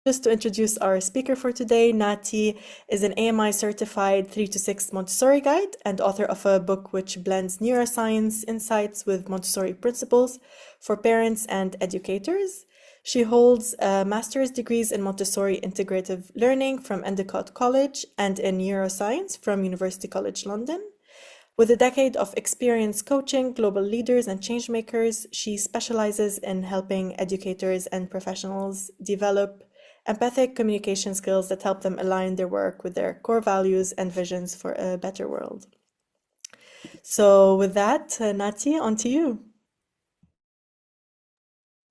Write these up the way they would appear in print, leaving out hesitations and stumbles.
Just to introduce our speaker for today, Nati is an AMI certified 3 to 6 Montessori guide and author of a book which blends neuroscience insights with Montessori principles for parents and educators. She holds master's degrees in Montessori integrative learning from Endicott College and in neuroscience from University College London. With a decade of experience coaching global leaders and changemakers, she specializes in helping educators and professionals develop empathic communication skills that help them align their work with their core values and visions for a better world. So, with that, Nati, on to you.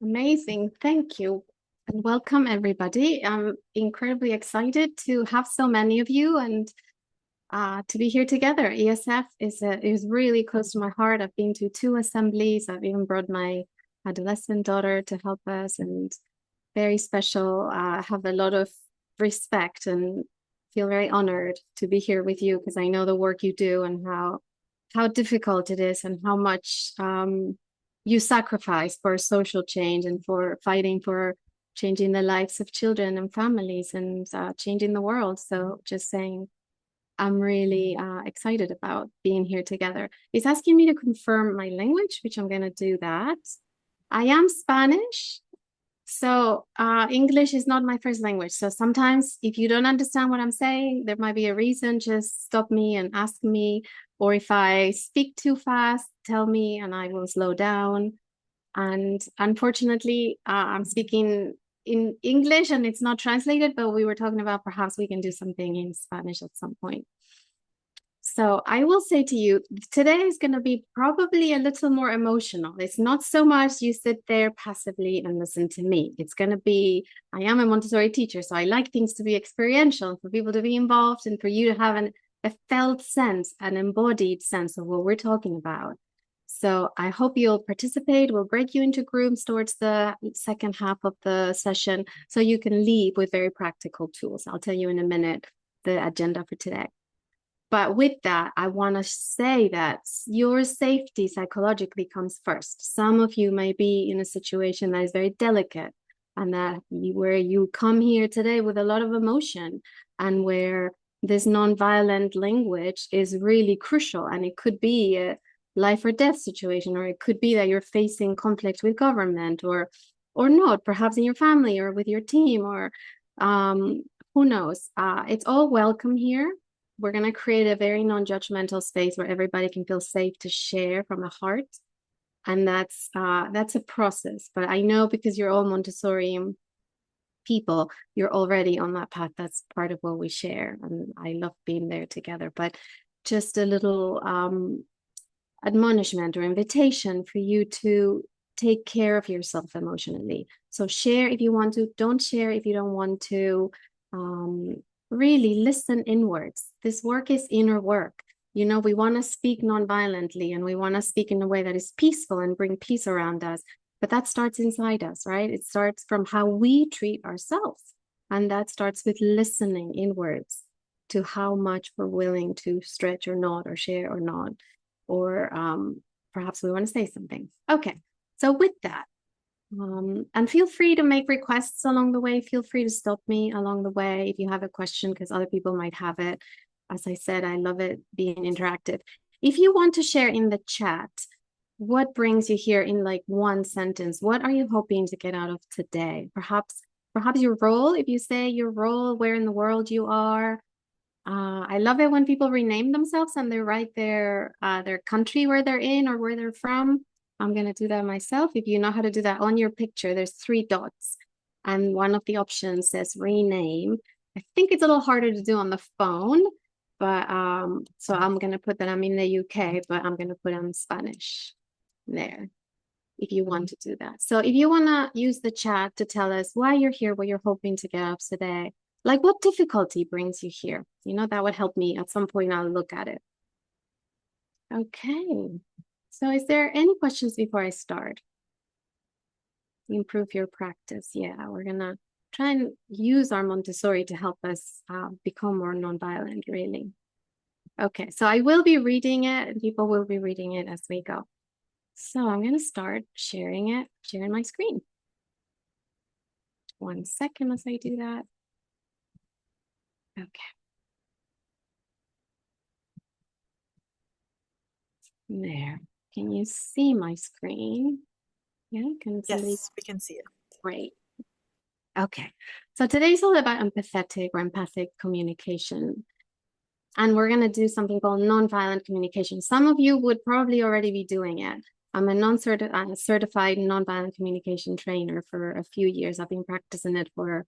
Amazing. Thank you. And welcome, everybody. I'm incredibly excited to have so many of you and to be here together. EsF is really close to my heart. I've been to 2 assemblies. I've even brought my adolescent daughter to help us, and very special. I have a lot of respect and feel very honored to be here with you because I know the work you do and how difficult it is and how much you sacrifice for social change and for fighting for changing the lives of children and families and changing the world. So just saying, I'm really excited about being here together. It's asking me to confirm my language, which I'm going to do that. I am Spanish. So English is not my first language. So sometimes if you don't understand what I'm saying, there might be a reason. Just stop me and ask me. Or if I speak too fast, tell me and I will slow down. And unfortunately, I'm speaking in English and it's not translated, but we were talking about perhaps we can do something in Spanish at some point. So I will say to you, today is going to be probably a little more emotional. It's not so much you sit there passively and listen to me. It's going to be, I am a Montessori teacher, so I like things to be experiential, for people to be involved and for you to have a felt sense, an embodied sense of what we're talking about. So I hope you'll participate. We'll break you into groups towards the second half of the session so you can leave with very practical tools. I'll tell you in a minute the agenda for today. But with that, I want to say that your safety psychologically comes first. Some of you may be in a situation that is very delicate and that where you come here today with a lot of emotion and where this nonviolent language is really crucial. And it could be a life or death situation, or it could be that you're facing conflict with government or not, perhaps in your family or with your team, or who knows. It's all welcome here. We're going to create a very non-judgmental space where everybody can feel safe to share from the heart. And that's a process. But I know because you're all Montessori people, you're already on that path. That's part of what we share. And I love being there together. But just a little admonishment or invitation for you to take care of yourself emotionally. So share if you want to, don't share if you don't want to. Really listen inwards. This work is inner work. You know, we want to speak non-violently and we want to speak in a way that is peaceful and bring peace around us. But that starts inside us, right? It starts from how we treat ourselves. And that starts with listening inwards to how much we're willing to stretch or not, or share or not, or perhaps we want to say something. Okay, so with that, and feel free to make requests along the way. Feel free to stop me along the way if you have a question, because other people might have it. As I said, I love it being interactive. If you want to share in the chat, what brings you here in like one sentence? What are you hoping to get out of today? Perhaps your role, if you say your role, where in the world you are. I love it when people rename themselves and they write their country where they're in or where they're from. I'm going to do that myself. If you know how to do that on your picture, there's 3 dots. And one of the options says rename. I think it's a little harder to do on the phone, but so I'm going to put that I'm in the UK, but I'm going to put on Spanish there if you want to do that. So if you want to use the chat to tell us why you're here, what you're hoping to get up today, like what difficulty brings you here, you know, that would help me. At some point, I'll look at it. Okay. So is there any questions before I start? Improve your practice. Yeah, we're going to try and use our Montessori to help us become more nonviolent, really. Okay, so I will be reading it and people will be reading it as we go. So I'm going to start sharing my screen. 1 second as I do that. Okay. There. Can you see my screen? Yeah, can somebody? Yes, we can see it. Great. Okay. So today's all about empathetic or empathic communication. And we're going to do something called nonviolent communication. Some of you would probably already be doing it. I'm a certified nonviolent communication trainer for a few years. I've been practicing it for,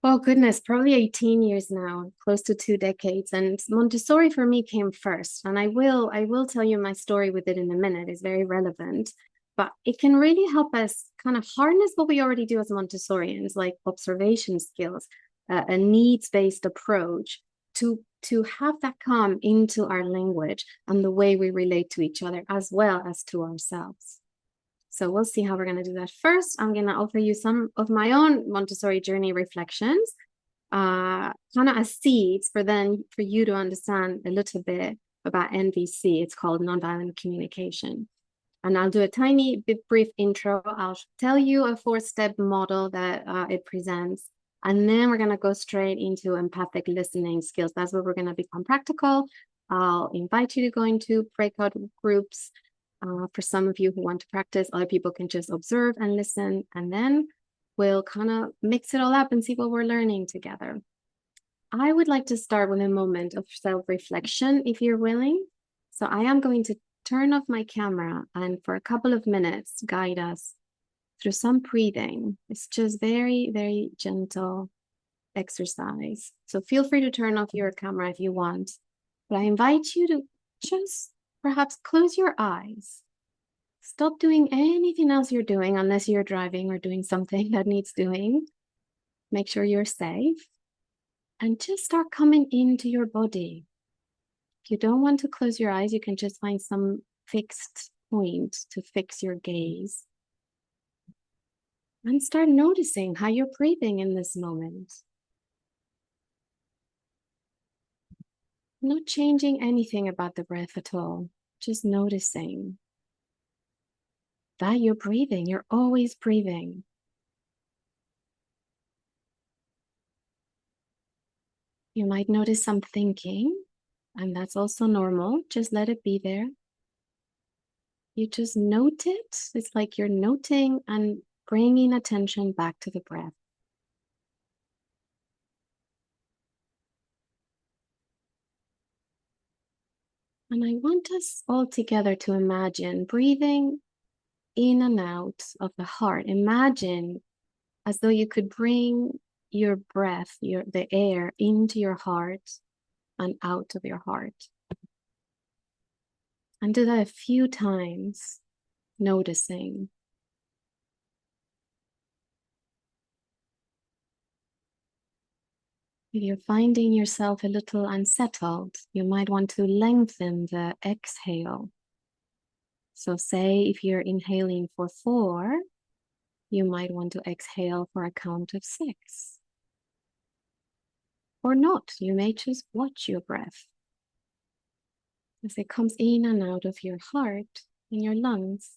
oh goodness, probably 18 years now, close to 2 decades. And Montessori for me came first. And I will tell you my story with it in a minute. It's very relevant. But it can really help us kind of harness what we already do as Montessorians, like observation skills, a needs-based approach, to have that come into our language and the way we relate to each other as well as to ourselves. So we'll see how we're going to do that. First, I'm going to offer you some of my own Montessori journey reflections, kind of as seeds for you to understand a little bit about NVC. It's called nonviolent communication. And I'll do a tiny bit brief intro. I'll tell you a 4-step model that it presents. And then we're going to go straight into empathic listening skills. That's where we're going to become practical. I'll invite you to go into breakout groups. For some of you who want to practice, other people can just observe and listen. And then we'll kind of mix it all up and see what we're learning together. I would like to start with a moment of self-reflection, if you're willing. So I am going to turn off my camera and for a couple of minutes, guide us through some breathing. It's just very, very gentle exercise. So feel free to turn off your camera if you want, but I invite you to just perhaps close your eyes. Stop doing anything else you're doing unless you're driving or doing something that needs doing. Make sure you're safe and just start coming into your body. If you don't want to close your eyes, you can just find some fixed point to fix your gaze. And start noticing how you're breathing in this moment. Not changing anything about the breath at all, just noticing that you're breathing. You're always breathing. You might notice some thinking, and that's also normal. Just let it be there. You just note it. It's like you're noting and bringing attention back to the breath. And I want us all together to imagine breathing in and out of the heart. Imagine as though you could bring your breath, the air into your heart and out of your heart. And do that a few times, noticing. If you're finding yourself a little unsettled, you might want to lengthen the exhale. So say if you're inhaling for 4, you might want to exhale for a count of 6. Or not, you may just watch your breath as it comes in and out of your heart and your lungs.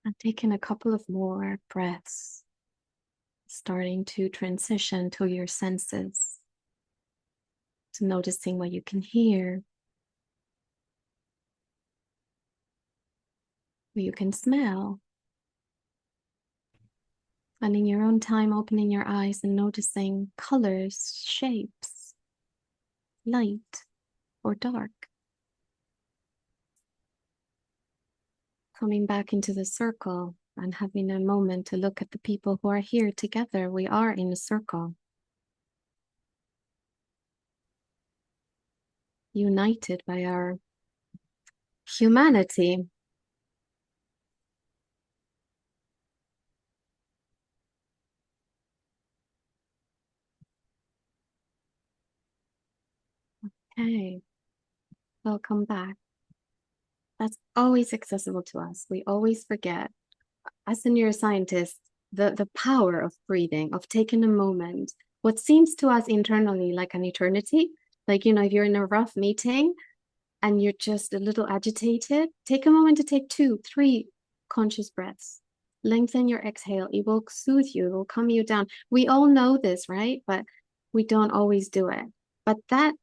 And taking a couple of more breaths, starting to transition to your senses, to noticing what you can hear, what you can smell. And in your own time, opening your eyes and noticing colors, shapes, light or dark. Coming back into the circle and having a moment to look at the people who are here together. We are in a circle, united by our humanity. Okay, welcome back. That's always accessible to us. We always forget. As a neuroscientist, the power of breathing, of taking a moment, what seems to us internally like an eternity, like, if you're in a rough meeting and you're just a little agitated, take a moment to take 2, 3 conscious breaths. Lengthen your exhale. It will soothe you, it will calm you down. We all know this, right? But we don't always do it. But that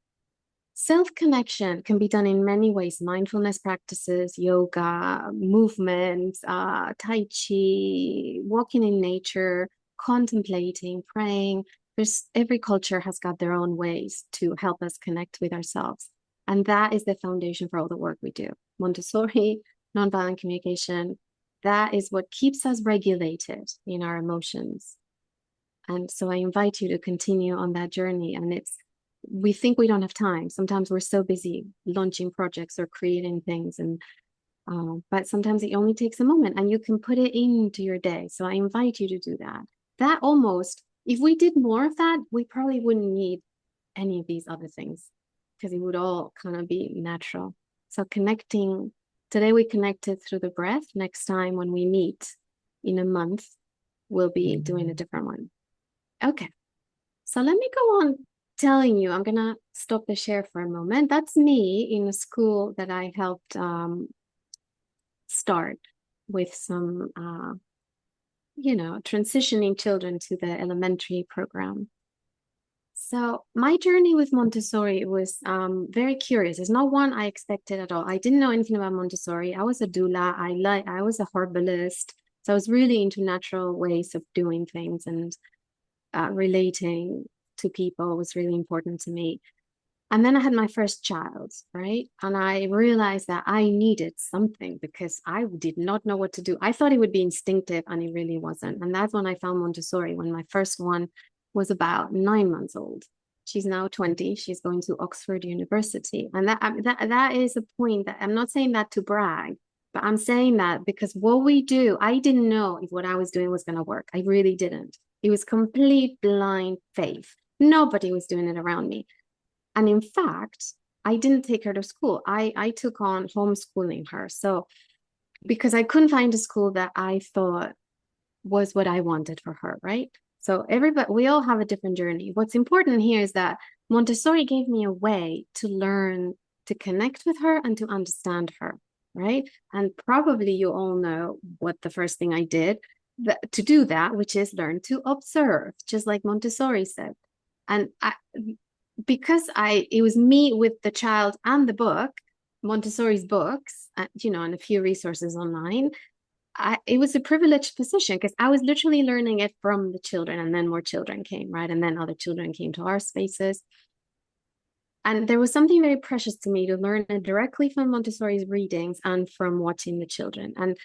self-connection can be done in many ways: mindfulness practices, yoga, movement, Tai Chi, walking in nature, contemplating, praying. Every culture has got their own ways to help us connect with ourselves. And that is the foundation for all the work we do. Montessori, nonviolent communication, that is what keeps us regulated in our emotions. And so I invite you to continue on that journey. And we think we don't have time. Sometimes we're so busy launching projects or creating things, but sometimes it only takes a moment and you can put it into your day. So I invite you to do that. That almost, if we did more of that, we probably wouldn't need any of these other things because it would all kind of be natural. So connecting, today we connected through the breath. Next time when we meet in a month, we'll be doing a different one. Okay, so let me go on telling you. I'm gonna stop the share for a moment. That's me in a school that I helped start with some, transitioning children to the elementary program. So my journey with Montessori was very curious. It's not one I expected at all. I didn't know anything about Montessori. I was a doula. I was a herbalist. So I was really into natural ways of doing things, and relating to people was really important to me. And then I had my first child, right? And I realized that I needed something because I did not know what to do. I thought it would be instinctive, and it really wasn't. And that's when I found Montessori, when my first one was about 9 months old. She's now 20. She's going to Oxford University. And that is a point that I'm not saying that to brag, but I'm saying that because what we do, I didn't know if what I was doing was going to work. I really didn't. It was complete blind faith. Nobody was doing it around me. And in fact, I didn't take her to school. I took on homeschooling her. So because I couldn't find a school that I thought was what I wanted for her, right? So we all have a different journey. What's important here is that Montessori gave me a way to learn to connect with her and to understand her, right? And probably you all know what the first thing I did to do that, which is learn to observe, just like Montessori said. And because it was me with the child and the book, Montessori's books, and a few resources online, it was a privileged position because I was literally learning it from the children, and then more children came, right? And then other children came to our spaces. And there was something very precious to me to learn it directly from Montessori's readings and from watching the children. And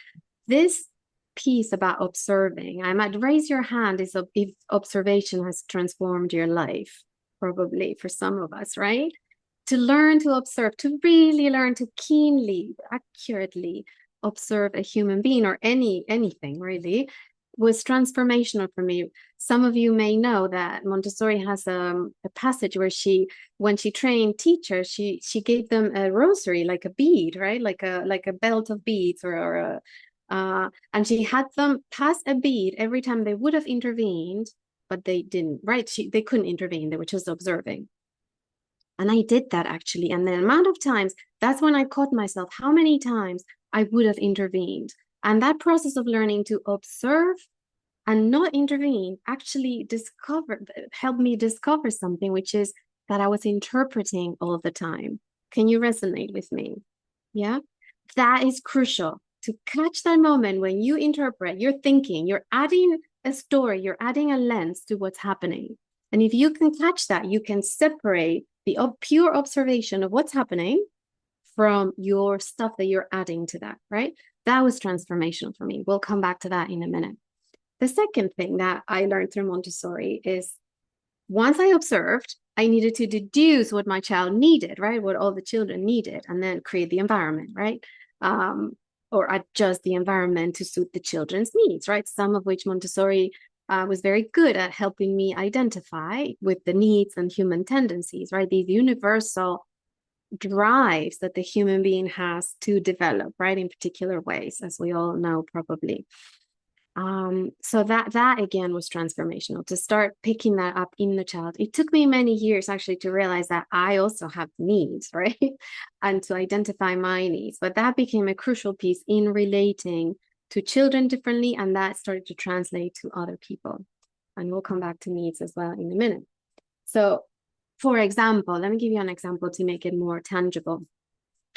this piece about observing, I might raise your hand if observation has transformed your life, probably for some of us, right? To learn to observe, to really learn to keenly, accurately observe a human being or anything really was transformational for me. Some of you may know that Montessori has a passage where when she trained teachers, she gave them a rosary, like a bead, right? Like a belt of beads, and she had them pass a bead every time they would have intervened, but they didn't, right? They couldn't intervene. They were just observing. And I did that actually. And the amount of times, that's when I caught myself, how many times I would have intervened. And that process of learning to observe and not intervene actually helped me discover something, which is that I was interpreting all the time. Can you resonate with me? Yeah, that is crucial, to catch that moment when you interpret, you're thinking, you're adding a story, you're adding a lens to what's happening. And if you can catch that, you can separate the pure observation of what's happening from your stuff that you're adding to that, right? That was transformational for me. We'll come back to that in a minute. The second thing that I learned through Montessori is once I observed, I needed to deduce what my child needed, right? What all the children needed, and then create the environment, right? Or adjust the environment to suit the children's needs, right? Some of which Montessori was very good at helping me identify with the needs and human tendencies, right? These universal drives that the human being has to develop, right, in particular ways, as we all know probably. So that again was transformational, to start picking that up in the child. It took me many years actually to realize that I also have needs, right? And to identify my needs. But that became a crucial piece in relating to children differently, and that started to translate to other people. And we'll come back to needs as well in a minute. So, for example, let me give you an example to make it more tangible,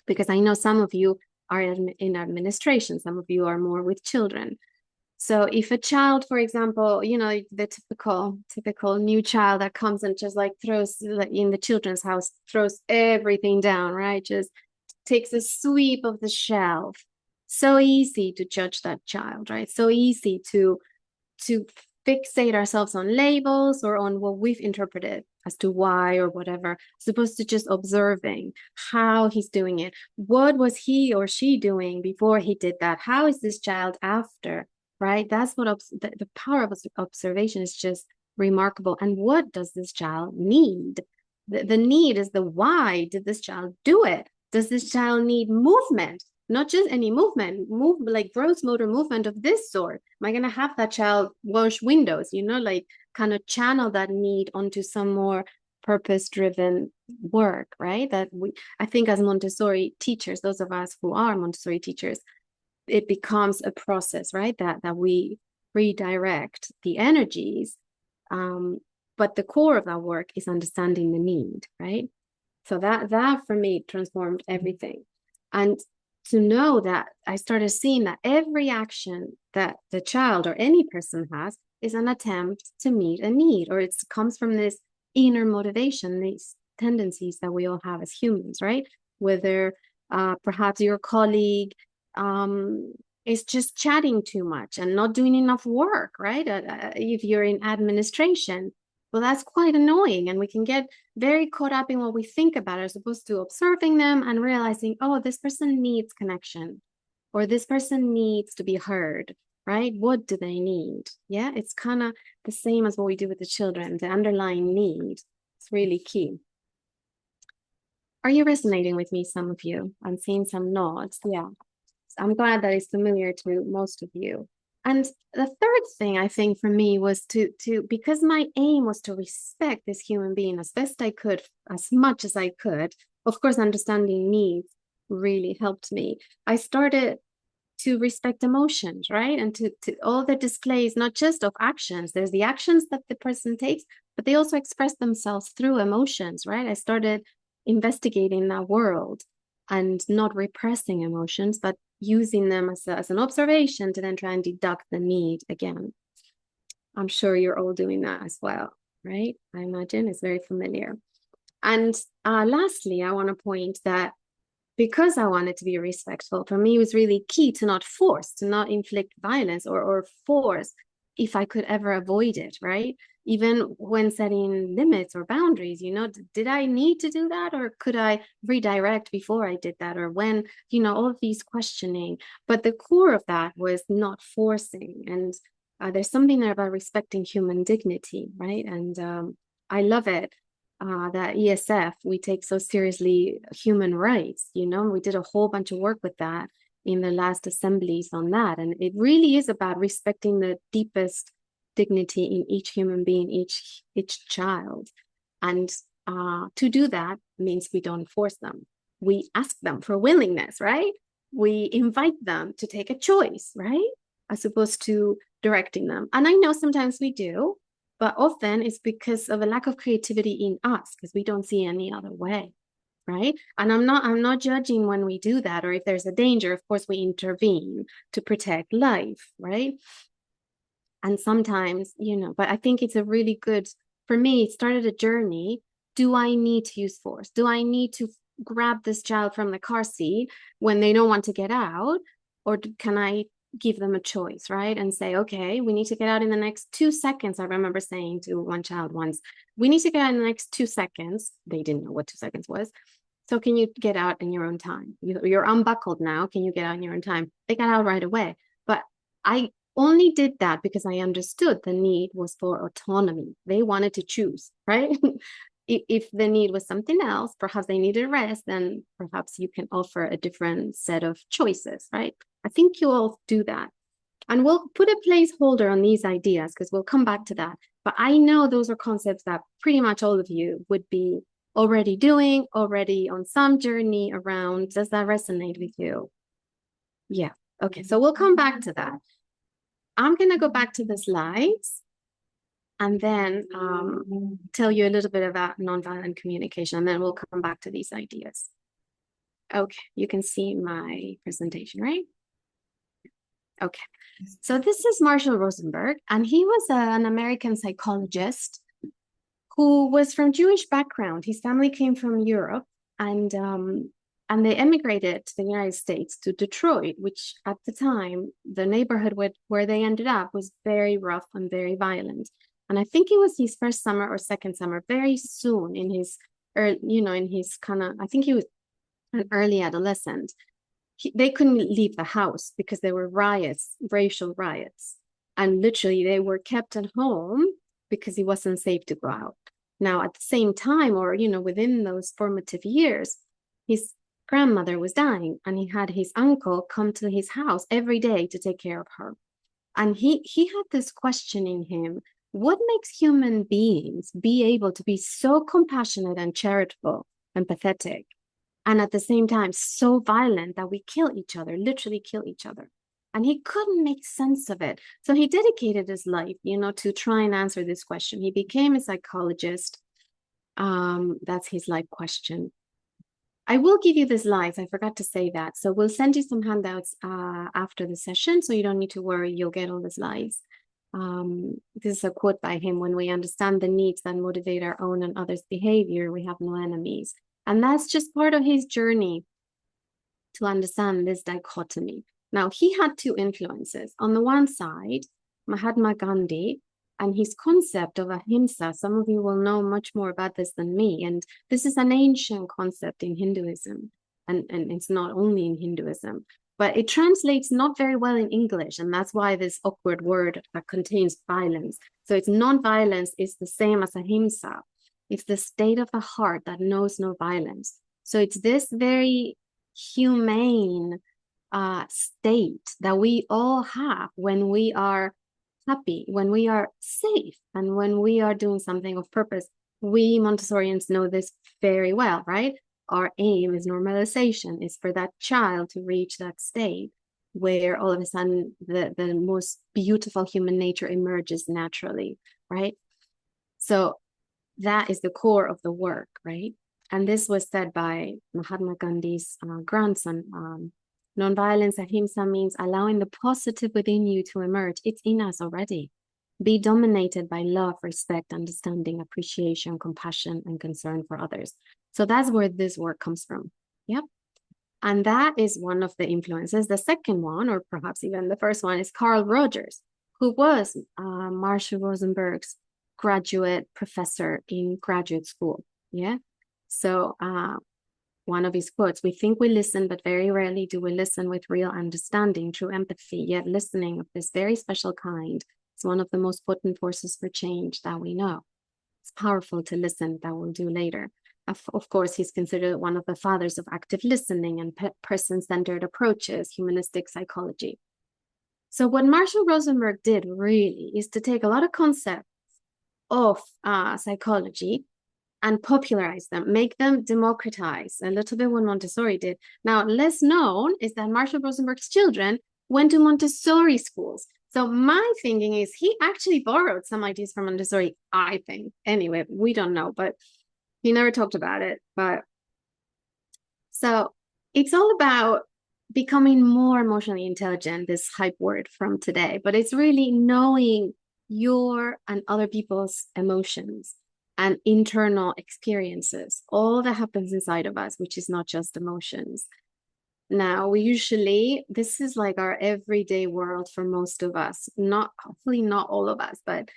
because I know some of you are in administration, some of you are more with children. So if a child, for example, you know, the typical new child that comes and just like throws, like in the children's house, throws everything down, right? Just takes a sweep of the shelf. So easy to judge that child, right? So easy to fixate ourselves on labels or on what we've interpreted as to why or whatever, as opposed to just observing how he's doing it. What was he or she doing before he did that? How is this child after, right? That's what the power of observation is just remarkable. And what does this child need? The need is the why did this child do it? Does this child need movement? Not just any movement, like gross motor movement of this sort. Am I going to have that child wash windows, you know, like kind of channel that need onto some more purpose-driven work, right? I think as Montessori teachers, those of us who are Montessori teachers, it becomes a process, right? That we redirect the energies. But the core of that work is understanding the need, right? So that for me transformed everything. And to know that I started seeing that every action that the child or any person has is an attempt to meet a need, or it comes from this inner motivation, these tendencies that we all have as humans, right? Whether perhaps your colleague is just chatting too much and not doing enough work, right? If you're in administration, well, that's quite annoying. And we can get very caught up in what we think about as opposed to observing them and realizing, oh, this person needs connection, or this person needs to be heard, right? What do they need? Yeah, it's kind of the same as what we do with the children. The underlying need is really key. Are you resonating with me, some of you? I'm seeing some nods. Yeah. I'm glad that it's familiar to most of you. And the third thing I think for me was to because my aim was to respect this human being as best I could, as much as I could. Of course, understanding needs really helped me. I started to respect emotions, right? And to all the displays, not just of actions. There's the actions that the person takes, but they also express themselves through emotions, right? I started investigating that world and not repressing emotions, but using them as an observation to then try and deduct the need again. I'm sure you're all doing that as well, right? I imagine it's very familiar. And lastly, I want to point that because I wanted to be respectful, for me, it was really key to not force, to not inflict violence or force if I could ever avoid it, right? Even when setting limits or boundaries, you know, did I need to do that, or could I redirect before I did that, or when, you know, all of these questioning. But the core of that was not forcing. And there's something there about respecting human dignity, right? And I love it. That EsF, we take so seriously human rights, you know, we did a whole bunch of work with that in the last assemblies on that. And it really is about respecting the deepest dignity in each human being, each child. And to do that means we don't force them. We ask them for willingness, right? We invite them to take a choice, right? As opposed to directing them. And I know sometimes we do, but often it's because of a lack of creativity in us, because we don't see any other way, right? And I'm not judging when we do that, or if there's a danger, of course we intervene to protect life, right? And sometimes, you know, but I think it's a really good, for me, it started a journey. Do I need to use force? Do I need to grab this child from the car seat when they don't want to get out? Or can I give them a choice, right? And say, okay, we need to get out in the next 2 seconds. I remember saying to one child once, we need to get out in the next 2 seconds. They didn't know what 2 seconds was. So can you get out in your own time? You're unbuckled now. Can you get out in your own time? They got out right away. But I only did that because I understood the need was for autonomy. They wanted to choose, right? if the need was something else, perhaps they needed rest, then perhaps you can offer a different set of choices, right? I think you all do that. And we'll put a placeholder on these ideas because we'll come back to that. But I know those are concepts that pretty much all of you would be already doing, already on some journey around. Does that resonate with you? Yeah. Okay. So we'll come back to that. I'm going to go back to the slides and then tell you a little bit about nonviolent communication, and then we'll come back to these ideas. Okay, you can see my presentation, right? Okay, so this is Marshall Rosenberg, and he was an American psychologist who was from Jewish background. His family came from Europe, and they emigrated to the United States, to Detroit, which at the time, the neighborhood where they ended up was very rough and very violent. And I think it was his first summer or second summer, very soon in his, in his kind of, I think he was an early adolescent. They couldn't leave the house because there were riots, racial riots. And literally they were kept at home because it wasn't safe to go out. Now, at the same time, or, within those formative years, his grandmother was dying and he had his uncle come to his house every day to take care of her. And he had this question in him: what makes human beings be able to be so compassionate and charitable, empathetic, and at the same time so violent that we kill each other, literally kill each other? And he couldn't make sense of it. So he dedicated his life, to try and answer this question. He became a psychologist. That's his life question. I will give you the slides. I forgot to say that. So we'll send you some handouts after the session, so you don't need to worry. You'll get all the slides. This is a quote by him: when we understand the needs that motivate our own and others' behavior, we have no enemies. And that's just part of his journey to understand this dichotomy. Now, he had two influences. On the one side, Mahatma Gandhi and his concept of ahimsa. Some of you will know much more about this than me. And this is an ancient concept in Hinduism. And it's not only in Hinduism, but it translates not very well in English. And that's why this awkward word that contains violence. So it's non-violence is the same as ahimsa. It's the state of the heart that knows no violence. So it's this very humane state that we all have when we are happy, when we are safe, and when we are doing something of purpose. We Montessorians know this very well, right? Our aim is normalization, is for that child to reach that state where all of a sudden the most beautiful human nature emerges naturally, right? So that is the core of the work, right? And this was said by Mahatma Gandhi's grandson. Nonviolence, ahimsa, means allowing the positive within you to emerge. It's in us already. Be dominated by love, respect, understanding, appreciation, compassion, and concern for others. So that's where this work comes from. Yep. And that is one of the influences. The second one, or perhaps even the first one, is Carl Rogers, who was Marshall Rosenberg's graduate professor in graduate school. Yeah. So one of his quotes: we think we listen, but very rarely do we listen with real understanding, true empathy. Yet listening of this very special kind is one of the most potent forces for change that we know. It's powerful to listen, that we'll do later. Of course, he's considered one of the fathers of active listening and person-centered approaches, humanistic psychology. So what Marshall Rosenberg did really is to take a lot of concepts of psychology and popularize them, make them democratize, a little bit what Montessori did. Now, less known is that Marshall Rosenberg's children went to Montessori schools. So my thinking is he actually borrowed some ideas from Montessori, I think. Anyway, we don't know, but he never talked about it. But so it's all about becoming more emotionally intelligent, this hype word from today, but it's really knowing your and other people's emotions and internal experiences, all that happens inside of us, which is not just emotions. Now, this is like our everyday world for most of us, hopefully not all of us, but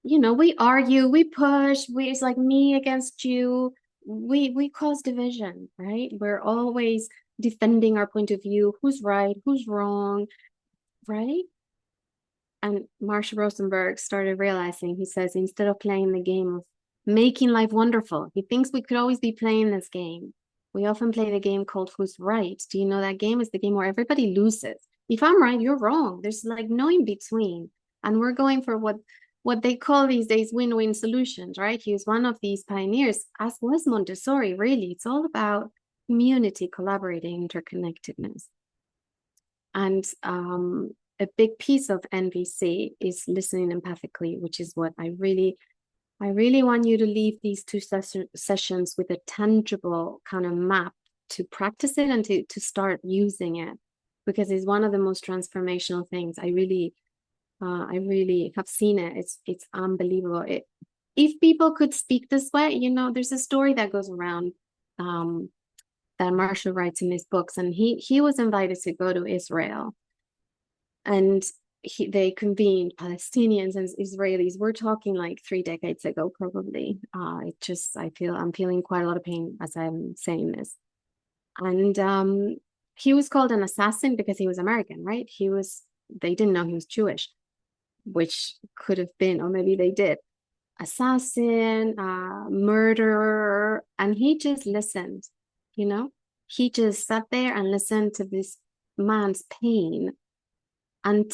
we argue, we push, it's like me against you. We cause division, right? We're always defending our point of view, who's right, who's wrong, right? And Marshall Rosenberg started realizing, he says, instead of playing the game of making life wonderful. He thinks we could always be playing this game. We often play the game called Who's Right? Do you know that game is the game where everybody loses? If I'm right, you're wrong. There's like no in between. And we're going for what they call these days win-win solutions, right? He was one of these pioneers, as was Montessori, really. It's all about community, collaborating, interconnectedness. And a big piece of NVC is listening empathically, which is what I really want you to leave these two sessions with a tangible kind of map to practice it and to start using it, because it's one of the most transformational things. I really have seen it. It's unbelievable. If people could speak this way, you know, there's a story that goes around that Marshall writes in his books, and he was invited to go to Israel, and they convened Palestinians and Israelis. We're talking like 3 decades ago, probably. I'm feeling quite a lot of pain as I'm saying this. And he was called an assassin because he was American, right? They didn't know he was Jewish, which could have been, or maybe they did. Assassin, murderer, and he just listened, you know? He just sat there and listened to this man's pain and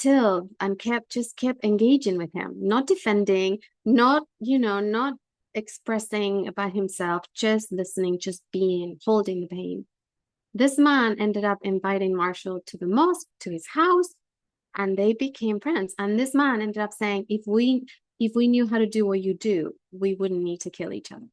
kept engaging with him, not defending, not expressing about himself, just listening, just being, holding the pain. This man ended up inviting Marshall to the mosque, to his house, and they became friends. And this man ended up saying, if we knew how to do what you do, we wouldn't need to kill each other.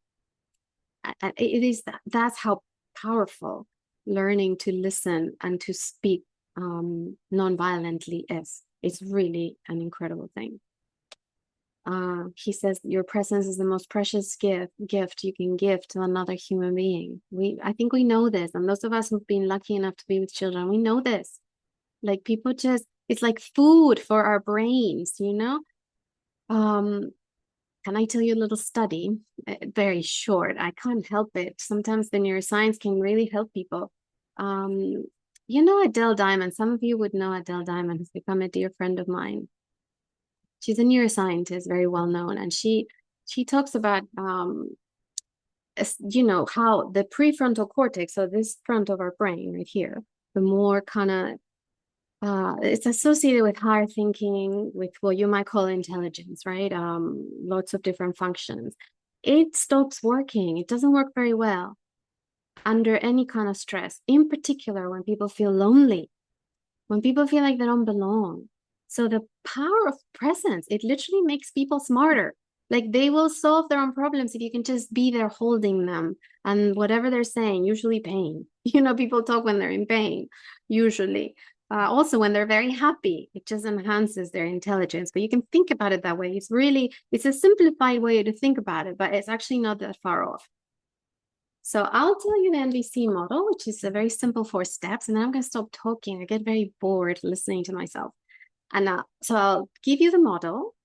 That's how powerful learning to listen and to speak non-violently is. It's really an incredible thing. He says your presence is the most precious gift you can give to another human being. I think we know this, and those of us who've been lucky enough to be with children, we know this. Like, people just, it's like food for our brains, you know. Can I tell you a little study? Very short. I can't help it. Sometimes the neuroscience can really help people. You know Adele Diamond. Some of you would know Adele Diamond, who's become a dear friend of mine. She's a neuroscientist, very well known, and she talks about you know, how the prefrontal cortex, so this front of our brain right here, the more kind of it's associated with higher thinking, with what you might call intelligence, right? Lots of different functions. It stops working. It doesn't work very well under any kind of stress, in particular when people feel lonely, when people feel like they don't belong. So the power of presence, it literally makes people smarter. Like, they will solve their own problems if you can just be there holding them. And whatever they're saying, usually pain. You know, people talk when they're in pain, usually. Also, when they're very happy, it just enhances their intelligence. But you can think about it that way. It's a simplified way to think about it, but it's actually not that far off. So I'll tell you the NVC model, which is a very simple 4 steps, and then I'm going to stop talking. I get very bored listening to myself. And so I'll give you the model.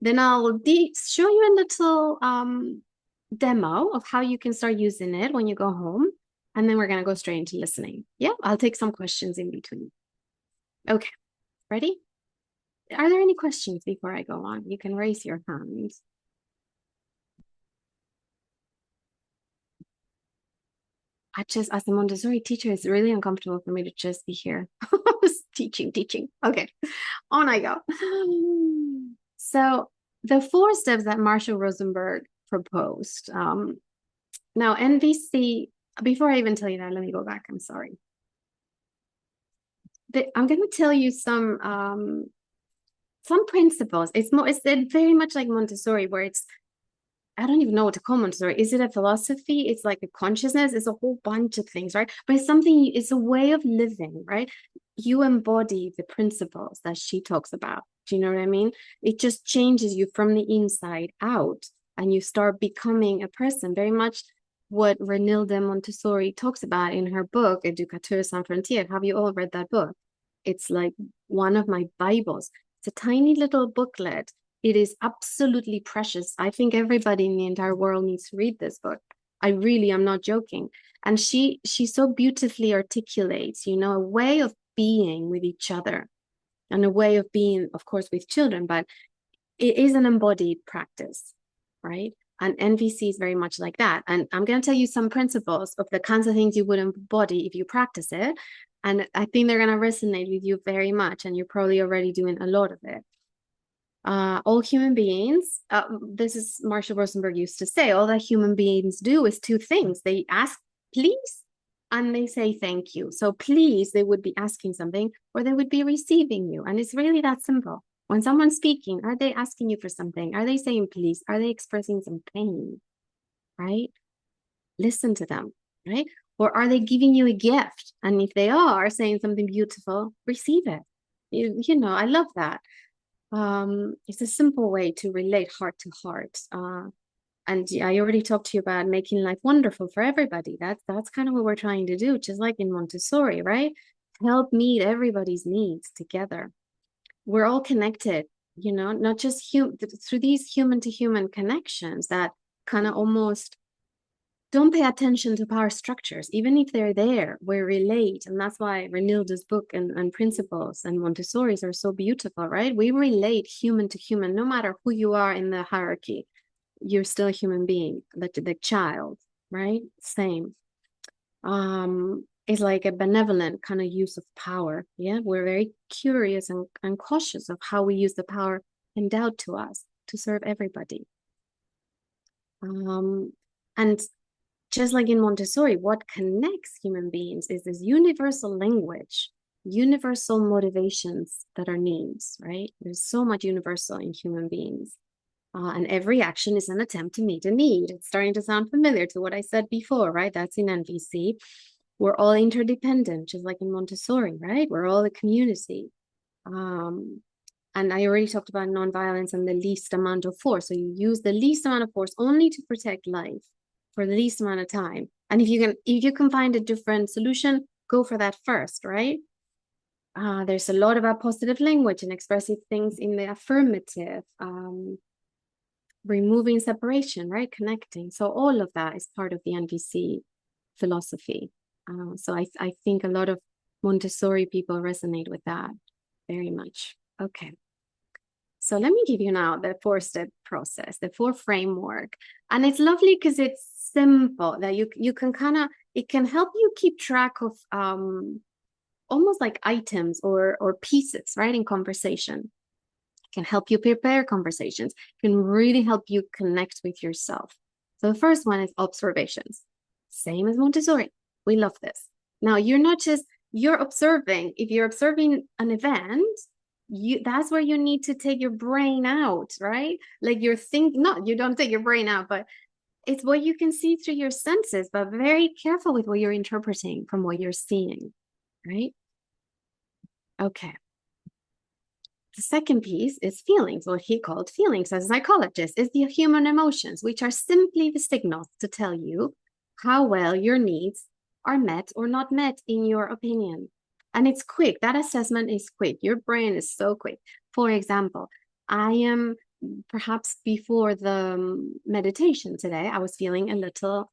Then I'll show you a little demo of how you can start using it when you go home. And then we're going to go straight into listening. Yeah, I'll take some questions in between. Okay, ready? Are there any questions before I go on? You can raise your hands. As a Montessori teacher, it's really uncomfortable for me to just be here. teaching. Okay, on I go. So the 4 steps that Marshall Rosenberg proposed. Now, NVC, before I even tell you that, let me go back. I'm sorry. I'm going to tell you some principles. It's very much like Montessori, where I don't even know what to call Montessori. Is it a philosophy? It's like a consciousness. It's a whole bunch of things, right? But it's a way of living, right? You embody the principles that she talks about. Do you know what I mean? It just changes you from the inside out, and you start becoming a person. Very much what Renilde Montessori talks about in her book, Educateur sans frontières. Have you all read that book? It's like one of my Bibles. It's a tiny little booklet. It is absolutely precious. I think everybody in the entire world needs to read this book. I really am not joking. And she so beautifully articulates, you know, a way of being with each other and a way of being, of course, with children, but it is an embodied practice, right? And NVC is very much like that. And I'm going to tell you some principles of the kinds of things you would embody if you practice it. And I think they're going to resonate with you very much. And you're probably already doing a lot of it. All human beings, this is Marshall Rosenberg used to say, all that human beings do is two things. They ask, please, and they say thank you. So please, they would be asking something, or they would be receiving you. And it's really that simple. When someone's speaking, are they asking you for something? Are they saying please? Are they expressing some pain? Right? Listen to them, right? Or are they giving you a gift? And if they are saying something beautiful, receive it. You know, I love that. It's a simple way to relate heart to heart. And I already talked to you about making life wonderful for everybody. That's kind of what we're trying to do, just like in Montessori, right? Help meet everybody's needs together. We're all connected, you know, not just through these human to human connections that kind of almost don't pay attention to power structures. Even if they're there, we relate. And that's why Renilda's book and principles and Montessori's are so beautiful, right? We relate human to human, no matter who you are in the hierarchy. You're still a human being, the child, right? Same. It's like a benevolent kind of use of power. Yeah, we're very curious and cautious of how we use the power endowed to us to serve everybody. And just like in Montessori, what connects human beings is this universal language, universal motivations that are needs, right? There's so much universal in human beings. And every action is an attempt to meet a need. It's starting to sound familiar to what I said before, right? That's in NVC. We're all interdependent, just like in Montessori, right? We're all a community. And I already talked about nonviolence and the least amount of force. So you use the least amount of force only to protect life for the least amount of time. And if you can find a different solution, go for that first, right? There's a lot about positive language and expressive things in the affirmative, removing separation, right? Connecting. So all of that is part of the NVC philosophy. So I think a lot of Montessori people resonate with that very much. Okay. So let me give you now the 4-step process, the 4 framework. And it's lovely because it's simple that you can kind of, it can help you keep track of almost like items or pieces, right, in conversation. It can help you prepare conversations. It can really help you connect with yourself. So the first one is observations. Same as Montessori. We love this. Now, you're observing. If you're observing an event, that's where you need to take your brain out, right? Like you don't take your brain out, but it's what you can see through your senses, but very careful with what you're interpreting from what you're seeing, right? Okay. The second piece is feelings, what he called feelings as a psychologist, is the human emotions, which are simply the signals to tell you how well your needs are met or not met in your opinion. And it's quick. That assessment is quick. Your brain is so quick. For example, I am perhaps before the meditation today, I was feeling a little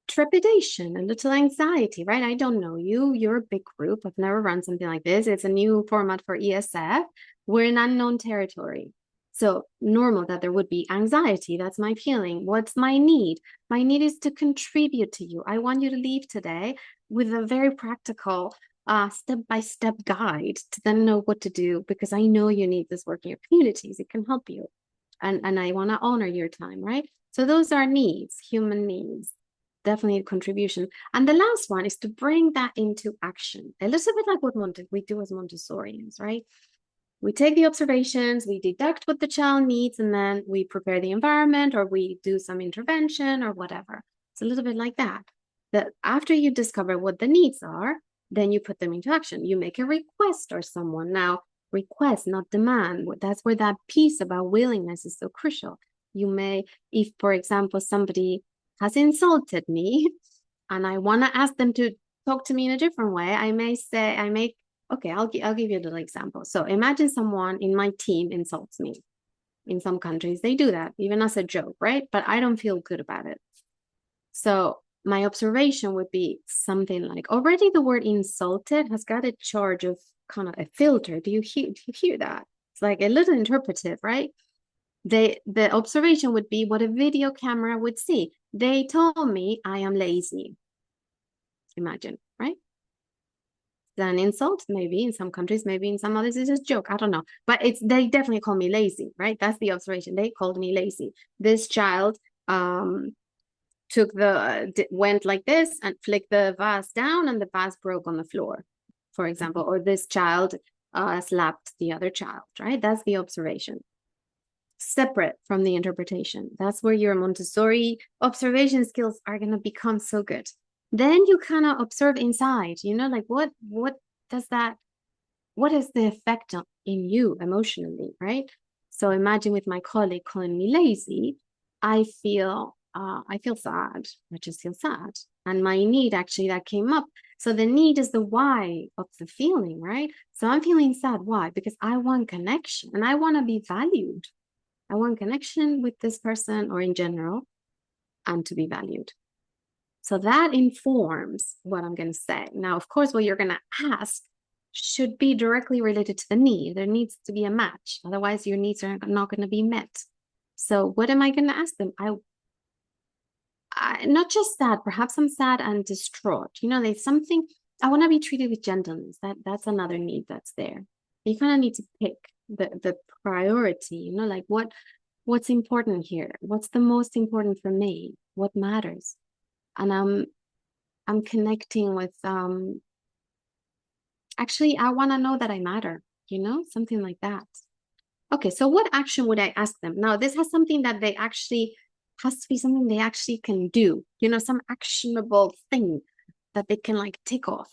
trepidation, a little anxiety, right? I don't know you. You're a big group. I've never run something like this. It's a new format for ESF. We're in unknown territory. So normal that there would be anxiety. That's my feeling. What's my need? My need is to contribute to you. I want you to leave today with a very practical step-by-step guide to then know what to do, because I know you need this work in your communities. It can help you. And I want to honor your time, right? So those are needs, human needs. Definitely a contribution. And the last one is to bring that into action. A little bit like what we do as Montessorians, right? We take the observations, we deduct what the child needs, and then we prepare the environment, or we do some intervention or whatever. It's a little bit like that. That after you discover what the needs are, then you put them into action. You make a request or someone. Now, request, not demand. That's where that piece about willingness is so crucial. You may, if, for example, somebody has insulted me and I want to ask them to talk to me in a different way, okay, I'll give you a little example. So imagine someone in my team insults me. In some countries, they do that, even as a joke, right? But I don't feel good about it. So my observation would be something like, already the word insulted has got a charge of kind of a filter. Do you hear that? It's like a little interpretive, right? The observation would be what a video camera would see. They told me I am lazy. Imagine, right? An insult, maybe in some countries, maybe in some others, it's a joke. I don't know. But they definitely call me lazy, right? That's the observation. They called me lazy. This child went like this and flicked the vase down, and the vase broke on the floor, for example. Or this child slapped the other child, right? That's the observation. Separate from the interpretation. That's where your Montessori observation skills are going to become so good. Then you kind of observe inside, like what is the effect in you emotionally, right? So imagine with my colleague calling me lazy, I feel sad. I just feel sad. And my need actually that came up. So the need is the why of the feeling, right? So I'm feeling sad. Why? Because I want connection and I want to be valued. I want connection with this person or in general, and to be valued. So that informs what I'm going to say. Now, of course, what you're going to ask should be directly related to the need. There needs to be a match. Otherwise, your needs are not going to be met. So what am I going to ask them? Not just that, perhaps I'm sad and distraught. There's something, I want to be treated with gentleness. That's another need that's there. You kind of need to pick the priority, like what's important here? What's the most important for me? What matters? And I'm connecting with actually I want to know that I matter, something like that. Okay, so what action would I ask them? Now, this has something that has to be something they actually can do, some actionable thing that they can like tick off,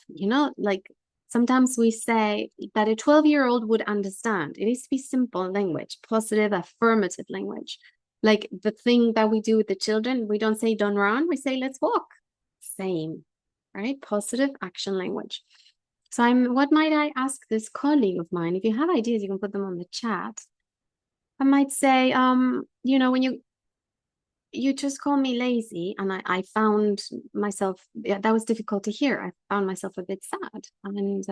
like sometimes we say that a 12-year-old would understand. It needs to be simple language, positive, affirmative language. Like the thing that we do with the children, we don't say don't run, we say let's walk. Same, right? Positive action language. So what might I ask this colleague of mine? If you have ideas, you can put them on the chat. I might say, when you just call me lazy, and I found myself, that was difficult to hear. I found myself a bit sad, and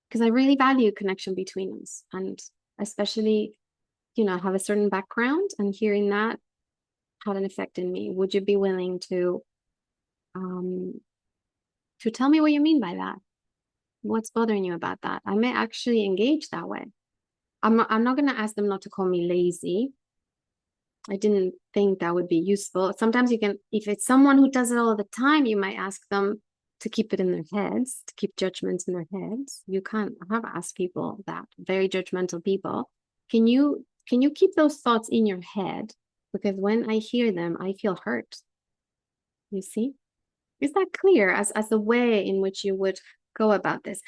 because I really value connection between us, and especially, have a certain background, and hearing that had an effect in me. Would you be willing to tell me what you mean by that? What's bothering you about that? I may actually engage that way. I'm not going to ask them not to call me lazy. I didn't think that would be useful. Sometimes you can, if it's someone who does it all the time, you might ask them to keep it in their heads, to keep judgments in their heads. You can't have asked people that, very judgmental people. Can you keep those thoughts in your head? Because when I hear them, I feel hurt. You see? Is that clear as the way in which you would go about this?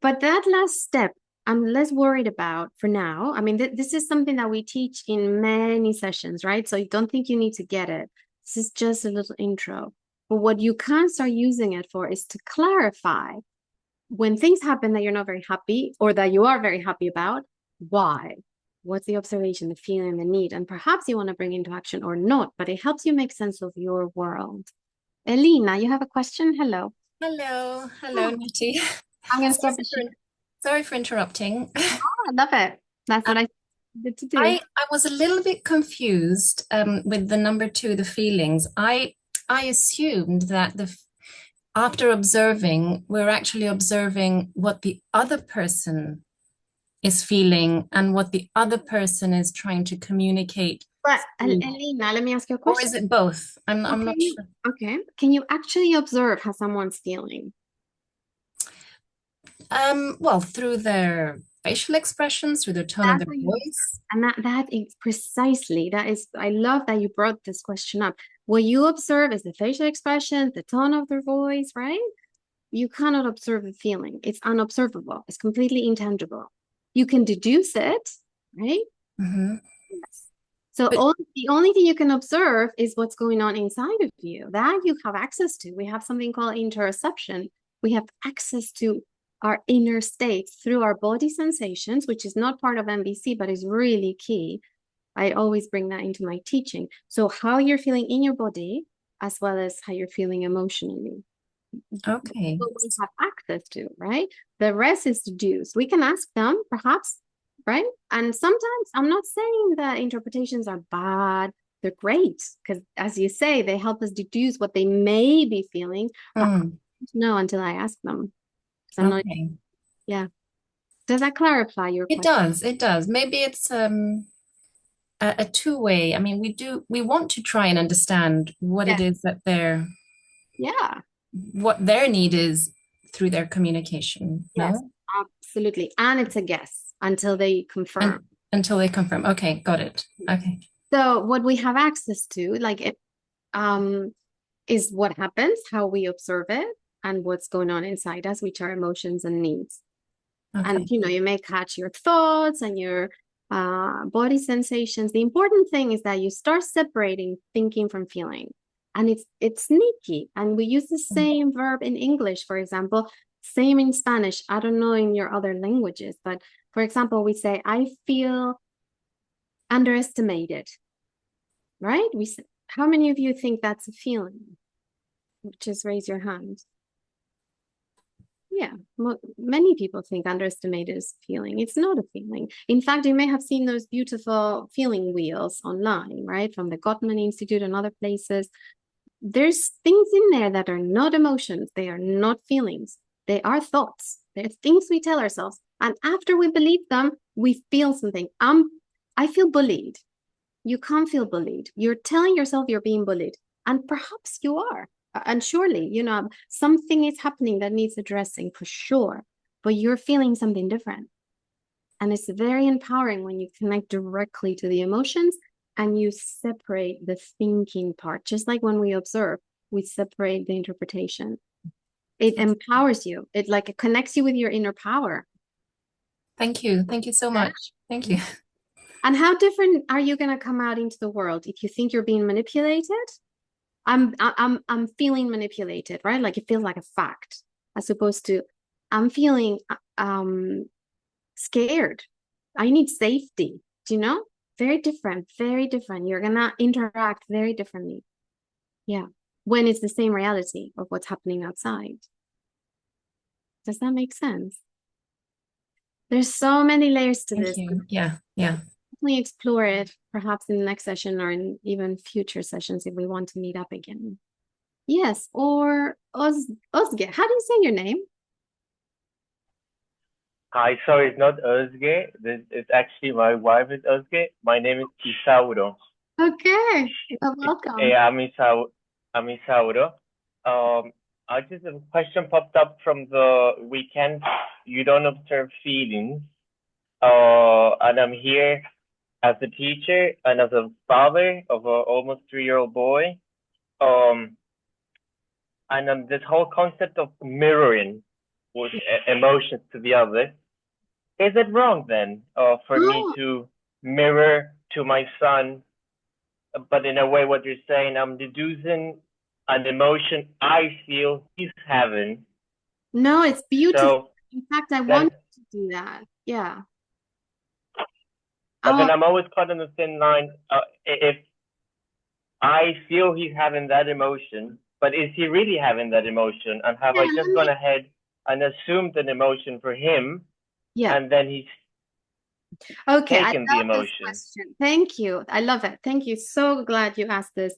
But that last step, I'm less worried about for now. I mean, this is something that we teach in many sessions, right? So you don't think you need to get it. This is just a little intro. But what you can start using it for is to clarify when things happen that you're not very happy or that you are very happy about, why? What's the observation, the feeling, the need? And perhaps you want to bring into action or not, but it helps you make sense of your world. Elena, you have a question? Hello. Hello, Oh, Natty. I'm going to stop the share. Sorry for interrupting. Oh, I love it. That's what I did to do. I was a little bit confused with the number 2, the feelings. I assumed that after observing, we're actually observing what the other person is feeling and what the other person is trying to communicate. But Elena, let me ask you a Or question. is it both? I'm not sure. Okay. Can you actually observe how someone's feeling? Well, through their facial expressions, through the tone of their voice. And that is precisely, I love that you brought this question up. What you observe is the facial expression, the tone of their voice, right? You cannot observe a feeling. It's unobservable. It's completely intangible. You can deduce it, right? Mm-hmm. Yes. So the only thing you can observe is what's going on inside of you. That you have access to. We have something called interoception. We have access to our inner states through our body sensations, which is not part of MBC, but is really key. I always bring that into my teaching. So how you're feeling in your body, as well as how you're feeling emotionally. Okay. What we have access to, right? The rest is deduced. We can ask them, perhaps right? And sometimes I'm not saying that interpretations are bad. They're great because, as you say, they help us deduce what they may be feeling, but I don't know until I ask them. So I'm not, Okay. yeah. Does that clarify your It question? does. It does. Maybe it's a two-way. I mean, we want to try and understand what it Yes. is that Yeah. what their need is through their communication, Yes, no? absolutely. And it's a guess until they confirm. And until they confirm. Okay, got it. Okay. So what we have access to, like it, is what happens, how we observe it, and what's going on inside us, which are emotions and needs. And Okay. you may catch your thoughts and your body sensations. The important thing is that you start separating thinking from feeling. And it's sneaky. And we use the same verb in English, for example, same in Spanish. I don't know in your other languages, but for example, we say, I feel underestimated, right? We say, how many of you think that's a feeling? Just raise your hand. Yeah, many people think underestimated is a feeling. It's not a feeling. In fact, you may have seen those beautiful feeling wheels online, right? From the Gottman Institute and other places. There's things in there that are not emotions. They are not feelings. They are thoughts. They're things we tell ourselves. And after we believe them, we feel something. I feel bullied. You can't feel bullied. You're telling yourself you're being bullied. And perhaps you are. And surely, something is happening that needs addressing for sure. But you're feeling something different. And it's very empowering when you connect directly to the emotions and you separate the thinking part. Just like when we observe, we separate the interpretation. It empowers you. It connects you with your inner power. Thank you. Thank you so much. Thank you. And how different are you going to come out into the world if you think you're being manipulated? I'm feeling manipulated, right? Like it feels like a fact, as opposed to I'm feeling scared. I need safety. Do you know? Very different, very different. You're gonna interact very differently. Yeah. When it's the same reality of what's happening outside. Does that make sense? There's so many layers to Thank this. you. Yeah, yeah. Definitely explore it, perhaps in the next session or in even future sessions if we want to meet up again. Yes, or Özge. How do you say your name? Hi, sorry, it's not Özge. It's actually my wife is Özge. My name is Isauro. Okay, welcome. I'm Isauro. I just a question popped up from the weekend. You don't observe feelings. And I'm here as a teacher and as a father of a almost 3-year-old boy. And this whole concept of mirroring with emotions to the other. Is it wrong then for me to mirror to my son, but in a way what you're saying, I'm deducing an emotion I feel he's having? No, it's beautiful. So in fact, I want to do that. Yeah. But then I'm always caught on the thin line. If I feel he's having that emotion, but is he really having that emotion? And have I just gone ahead and assumed an emotion for him? Yeah. And then he's taken the emotion. Thank you. I love it. Thank you. So glad you asked this.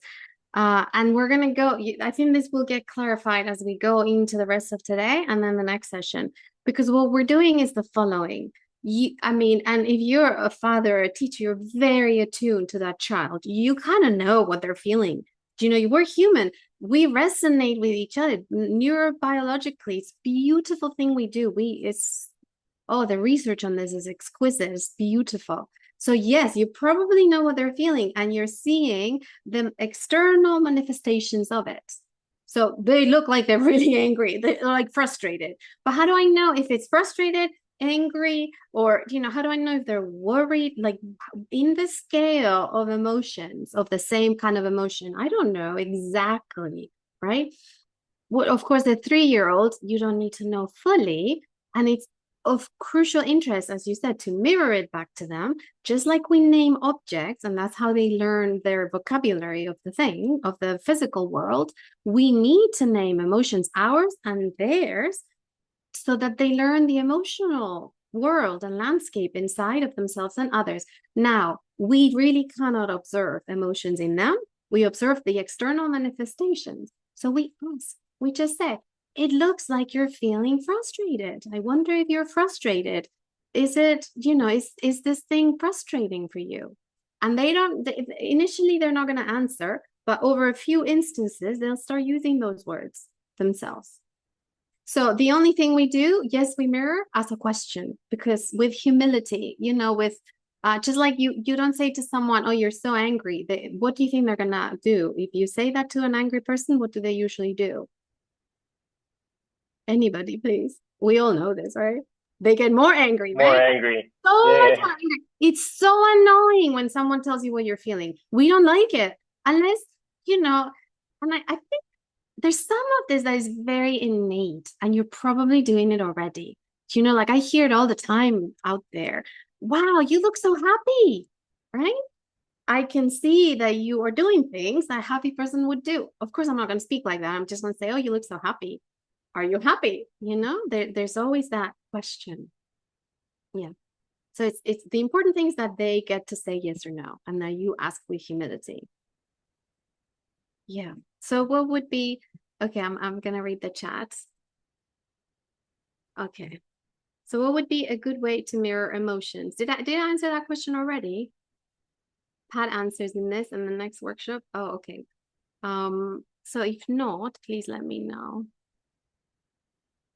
And we're going to go, I think this will get clarified as we go into the rest of today and then the next session, because what we're doing is the following. And if you're a father or a teacher, you're very attuned to that child. You kind of know what they're feeling. We're human. We resonate with each other neurobiologically. It's a beautiful thing we do. The research on this is exquisite. It's beautiful. So yes, you probably know what they're feeling and you're seeing the external manifestations of it. So they look like they're really angry. They're like frustrated. But how do I know if it's frustrated, angry, or, how do I know if they're worried? Like in the scale of emotions, of the same kind of emotion, I don't know exactly, right? Well, of course, the 3-year-old, you don't need to know fully. And it's of crucial interest, as you said, to mirror it back to them, just like we name objects, and that's how they learn their vocabulary of the physical world. We need to name emotions, ours and theirs, so that they learn the emotional world and landscape inside of themselves and others. Now, we really cannot observe emotions in them. We observe the external manifestations. So we ask, we just say, it looks like you're feeling frustrated. I wonder if you're frustrated. Is it, is this thing frustrating for you? And initially they're not going to answer, but over a few instances, they'll start using those words themselves. So the only thing we do, yes, we mirror as a question, because with humility, with just like you don't say to someone, oh, you're so angry. What do you think they're going to do? If you say that to an angry person, what do they usually do? Anybody, please. We all know this, right? They get more angry, More right? angry. So Yeah. much more angry. It's so annoying when someone tells you what you're feeling. We don't like it unless, and I think there's some of this that is very innate and you're probably doing it already. Like I hear it all the time out there. Wow, you look so happy, right? I can see that you are doing things that a happy person would do. Of course, I'm not going to speak like that. I'm just going to say, oh, you look so happy. Are you happy? There's always that question. Yeah. So it's the important thing is that they get to say yes or no, and that you ask with humility. Yeah. So what would be, okay, I'm gonna read the chat. Okay. So what would be a good way to mirror emotions? Did I answer that question already? Pat answers in this and the next workshop. Oh, okay. So if not, please let me know.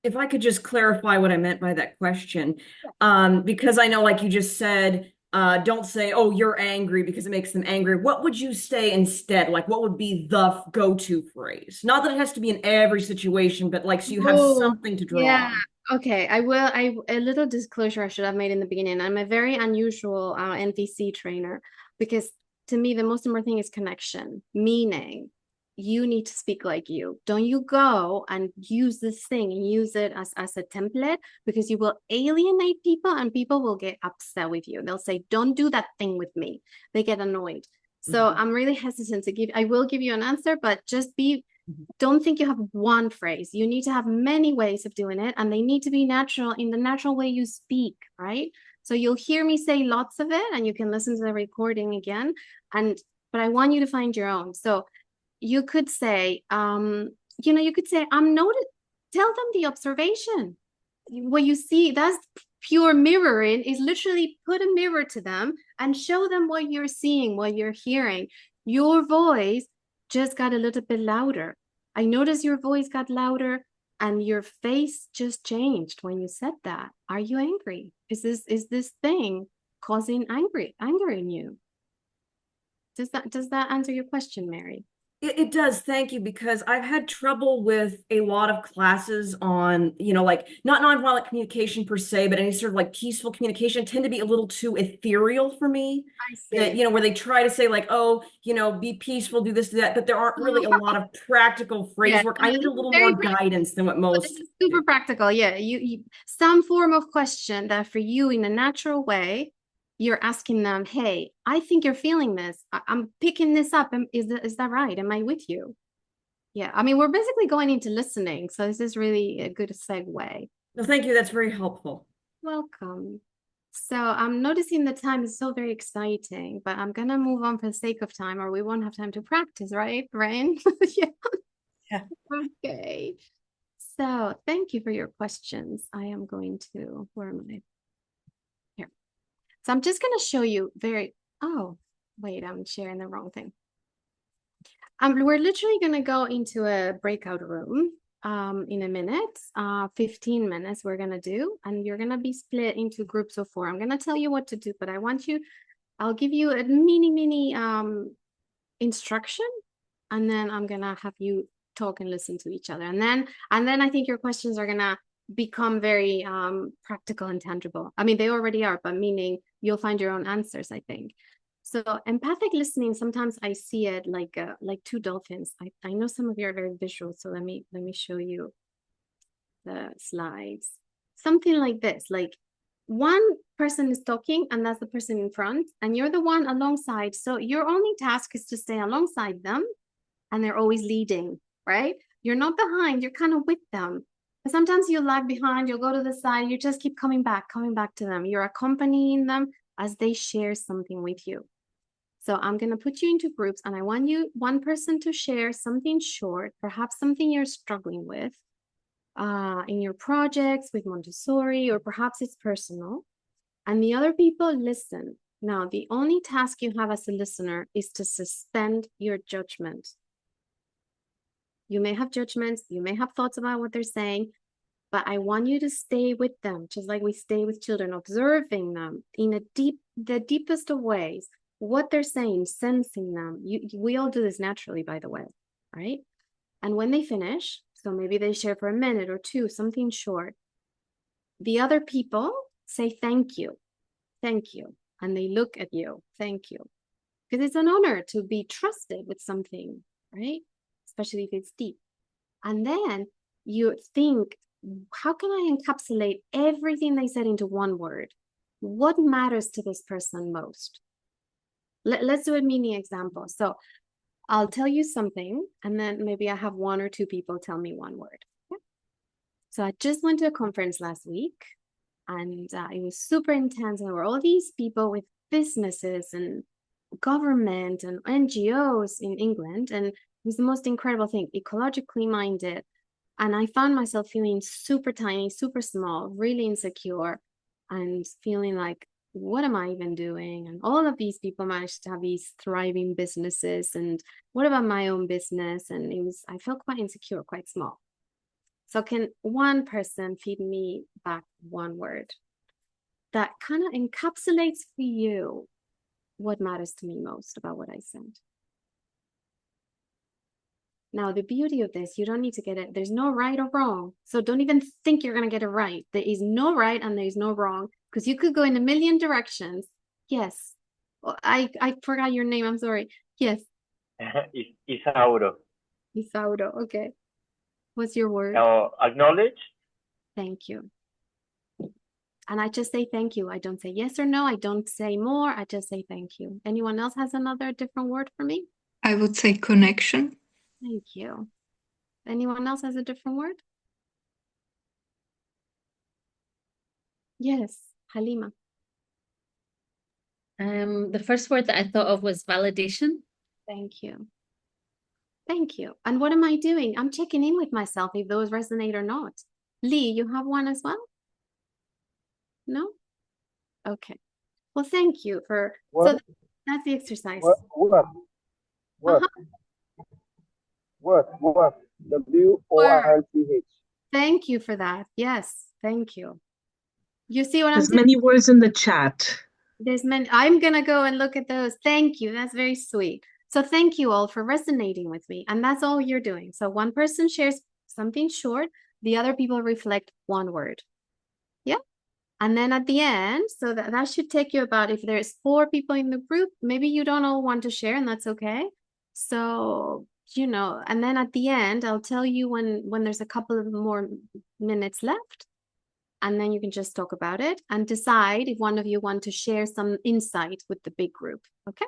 If I could just clarify what I meant by that question, because I know, like you just said, don't say, oh, you're angry, because it makes them angry. What would you say instead? Like, what would be the go-to phrase? Not that it has to be in every situation, but like, so you have something to draw on. Okay, a little disclosure I should have made in the beginning. I'm a very unusual NVC trainer, because to me, the most important thing is connection, meaning you need to speak like you. Don't you go and use this thing and use it as a template, because you will alienate people and people will get upset with you. They'll say, don't do that thing with me. They get annoyed. So I'm really hesitant to I will give you an answer, but just don't think you have one phrase. You need to have many ways of doing it, and they need to be natural, in the natural way you speak, right? So you'll hear me say lots of it and you can listen to the recording again. But I want you to find your own. So you could say, tell them the observation. What you see, that's pure mirroring, is literally put a mirror to them and show them what you're seeing, what you're hearing. Your voice just got a little bit louder. I noticed your voice got louder and your face just changed when you said that. Are you angry? Is this thing causing anger in you? Does that answer your question, Mary? It does, thank you, because I've had trouble with a lot of classes on, like not nonviolent communication per se, but any sort of like peaceful communication tend to be a little too ethereal for me. I see. That, where they try to say like, oh, be peaceful, do this, do that, but there aren't really a lot of practical phrase work. I need a little more guidance than what most. This is super practical. Yeah, you some form of question that for you in a natural way, you're asking them, hey, I think you're feeling this. I'm picking this up. Is that right? Am I with you? Yeah, I mean, we're basically going into listening. So this is really a good segue. No, thank you. That's very helpful. Welcome. So I'm noticing the time is so very exciting, but I'm going to move on for the sake of time, or we won't have time to practice, right, Rain? Yeah. Okay. So thank you for your questions. I am going to, where am I? Here. So I'm just going to show you oh, wait, I'm sharing the wrong thing. We're literally going to go into a breakout room in a minute, 15 minutes we're going to do, and you're going to be split into groups of 4. I'm going to tell you what to do, but I'll give you a mini instruction, and then I'm going to have you talk and listen to each other. And then I think your questions are going to become very practical and tangible. I mean, they already are, but meaning you'll find your own answers, I think. So empathic listening, sometimes I see it like 2 dolphins. I know some of you are very visual, so let me show you the slides. Something like this, like one person is talking and that's the person in front, and you're the one alongside. So your only task is to stay alongside them, and they're always leading, right? You're not behind, you're kind of with them. Sometimes you lag behind, you'll go to the side, you just keep coming back to them. You're accompanying them as they share something with you. So I'm going to put you into groups, and I want one person to share something short, perhaps something you're struggling with in your projects with Montessori, or perhaps it's personal. And the other people listen. Now, the only task you have as a listener is to suspend your judgment. You may have judgments, you may have thoughts about what they're saying, but I want you to stay with them, just like we stay with children, observing them in the deepest of ways, what they're saying, sensing them. We all do this naturally, by the way, right? And when they finish, so maybe they share for a minute or two, something short, the other people say, thank you, and they look at you, thank you. Because it's an honor to be trusted with something, right? Especially if it's deep. And then you think, how can I encapsulate everything they said into one word? What matters to this person most? Let's do a mini example. So I'll tell you something, and then maybe I have one or two people tell me one word. Okay? So I just went to a conference last week, and it was super intense. And there were all these people with businesses and government and NGOs in England. And it was the most incredible thing, ecologically minded. And I found myself feeling super tiny, super small, really insecure, and feeling like, what am I even doing? And all of these people managed to have these thriving businesses. And what about my own business? And I felt quite insecure, quite small. So can one person feed me back one word that kind of encapsulates for you what matters to me most about what I said? Now, the beauty of this, you don't need to get it. There's no right or wrong. So don't even think you're going to get it right. There is no right and there's no wrong, because you could go in a million directions. Yes. I forgot your name. I'm sorry. Yes. Isauro. Isauro. Okay. What's your word? Acknowledge. Thank you. And I just say thank you. I don't say yes or no. I don't say more. I just say thank you. Anyone else has another different word for me? I would say connection. Thank you. Anyone else has a different word? Yes, Halima. The first word that I thought of was validation. Thank you. Thank you. And what am I doing? I'm checking in with myself if those resonate or not. Lee, you have one as well? No? Okay. Well, thank you for, so that's the exercise. What? WORLTH. Thank you for that. Yes, thank you. You see what There's I'm doing? many words in the chat. There's many. I'm gonna go and look at those. Thank you. That's very sweet. So thank you all for resonating with me. And that's all you're doing. So one person shares something short, the other people reflect one word. Yeah. And then at the end, so that should take you about, if there's 4 people in the group, maybe you don't all want to share, and that's okay. So, and then at the end, I'll tell you when there's a couple of more minutes left, and then you can just talk about it and decide if one of you want to share some insight with the big group. Okay.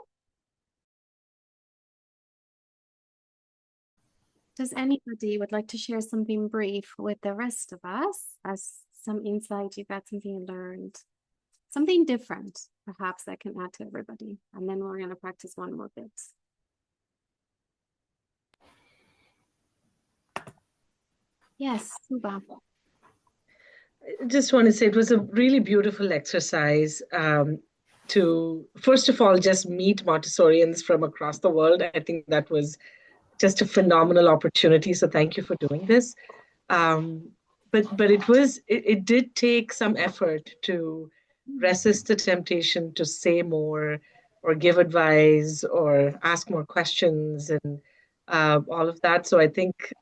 Does anybody would like to share something brief with the rest of us as some insight you've got, something you learned, something different, perhaps, that can add to everybody? And then we're going to practice one more bit. Yes, Suba. I just want to say it was a really beautiful exercise to, first of all, just meet Montessorians from across the world. I think that was just a phenomenal opportunity. So thank you for doing this. But it did take some effort to resist the temptation to say more or give advice or ask more questions and all of that. So I think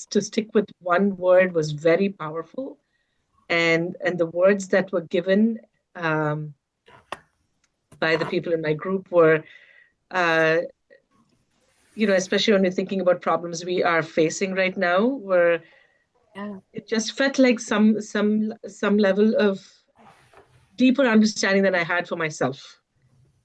to stick with one word was very powerful. And the words that were given by the people in my group were, especially when we're thinking about problems we are facing right now, where it just felt like some level of deeper understanding than I had for myself.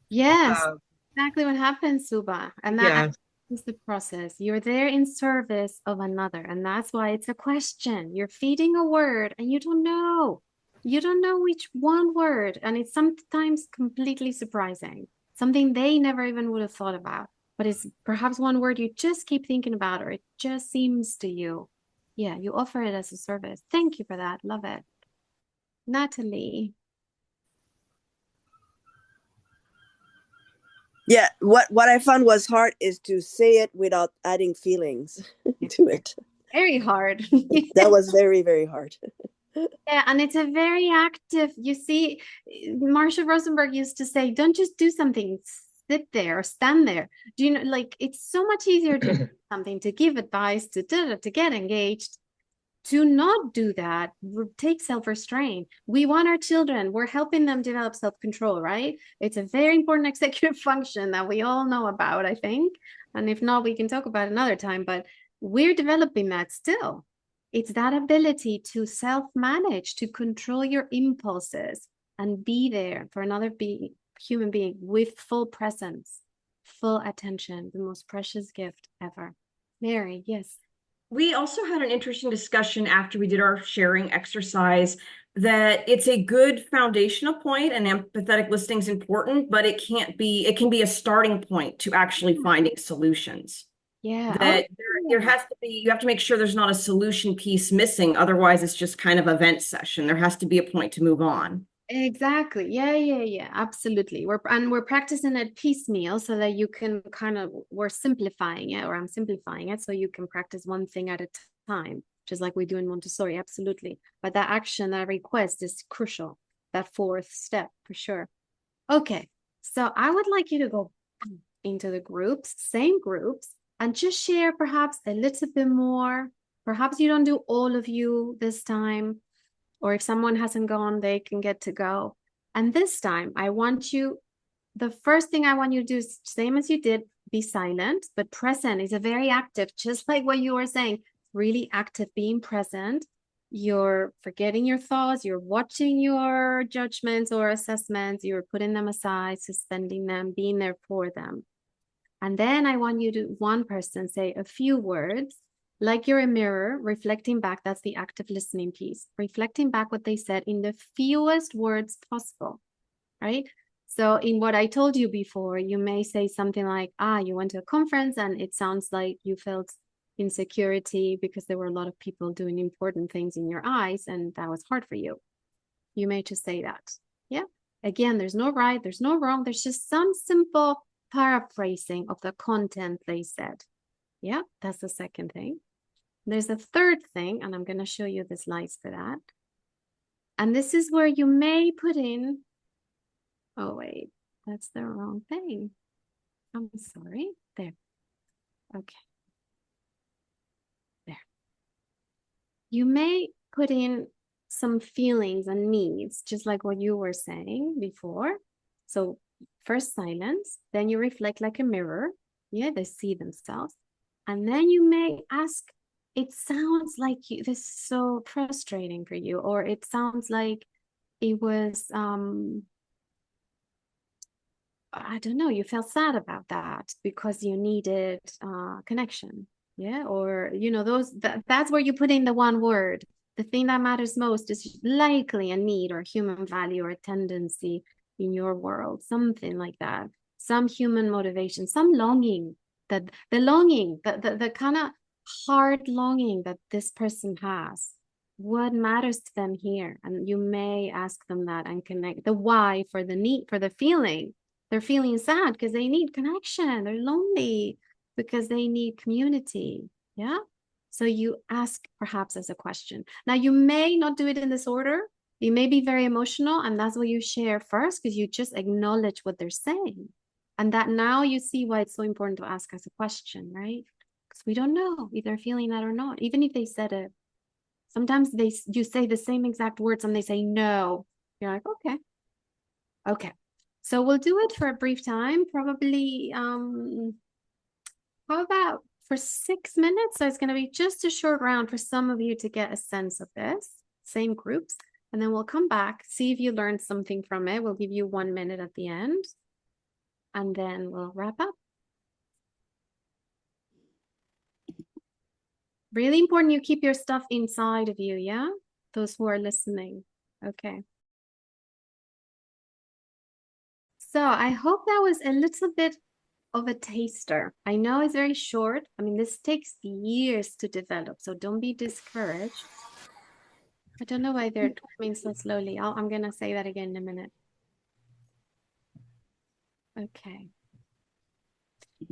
Yes, exactly what happened, Suba. And that It's the process. You're there in service of another, and that's why it's a question. You're feeding a word and you don't know. You don't know which one word, and it's sometimes completely surprising. Something they never even would have thought about, but it's perhaps one word you just keep thinking about, or it just seems to you. Yeah, you offer it as a service. Thank you for that. Love it. Natalie. Yeah, what I found was hard is to say it without adding feelings to it. Very hard. That was very, very hard. Yeah, and it's a very active, you see, Marsha Rosenberg used to say, don't just do something, sit there or stand there. Do you know, like, it's so much easier to do something, to give advice, to get engaged. To not do that, take self-restraint. We want our children, we're helping them develop self-control, right? It's a very important executive function that we all know about, I think. And if not, we can talk about it another time, but we're developing that still. It's that ability to self-manage, to control your impulses and be there for another human being with full presence, full attention, the most precious gift ever. Mary, yes. We also had an interesting discussion after we did our sharing exercise that it's a good foundational point and empathetic listening is important, but it can be a starting point to actually finding solutions. Yeah. That there has to be, you have to make sure there's not a solution piece missing. Otherwise, it's just kind of a vent session. There has to be a point to move on. Exactly. Yeah. Absolutely. We're practicing it piecemeal so that you can we're simplifying it, or I'm simplifying it so you can practice one thing at a time, just like we do in Montessori. Absolutely. But that action, that request is crucial. That fourth step for sure. Okay. So I would like you to go into the groups, same groups, and just share perhaps a little bit more. Perhaps you don't do all of you this time. Or if someone hasn't gone, they can get to go. And this time, the first thing I want you to do is same as you did, be silent, but present is a very active, just like what you were saying, really active, being present. You're forgetting your thoughts, you're watching your judgments or assessments, you're putting them aside, suspending them, being there for them. And then I want you to, one person, say a few words. Like you're a mirror, reflecting back. That's the active listening piece. Reflecting back what they said in the fewest words possible, right? So in what I told you before, you may say something like, you went to a conference and it sounds like you felt insecurity because there were a lot of people doing important things in your eyes and that was hard for you. You may just say that. Yeah. Again, there's no right, there's no wrong. There's just some simple paraphrasing of the content they said. Yeah, that's the second thing. There's a third thing, and I'm going to show you the slides for that. And this is where you may put in, oh wait, that's the wrong thing. I'm sorry. There. Okay. There. You may put in some feelings and needs, just like what you were saying before. So first silence, then you reflect like a mirror. Yeah, they see themselves. And then you may ask, it sounds like this is so frustrating for you, or it sounds like it was, I don't know, you felt sad about that because you needed connection. Yeah, or, that's where you put in the one word. The thing that matters most is likely a need or human value or a tendency in your world, something like that. Some human motivation, some longing, the kind of hard longing that this person has. What matters to them here? And you may ask them that and connect the why for the need, for the feeling. They're feeling sad because they need connection. They're lonely because they need community. Yeah. So you ask perhaps as a question. Now you may not do it in this order. You may be very emotional and that's what you share first because you just acknowledge what they're saying. And that now you see why it's so important to ask as a question, right? Because we don't know if they're feeling that or not. Even if they said it, sometimes you say the same exact words and they say no. You're like, okay. Okay. So we'll do it for a brief time, probably, how about for 6 minutes? So it's going to be just a short round for some of you to get a sense of this, same groups. And then we'll come back, see if you learned something from it. We'll give you 1 minute at the end. And then we'll wrap up. Really important you keep your stuff inside of you, yeah? Those who are listening. Okay. So I hope that was a little bit of a taster. I know it's very short. I mean, this takes years to develop, so don't be discouraged. I don't know why they're coming so slowly. I'm gonna say that again in a minute. Okay.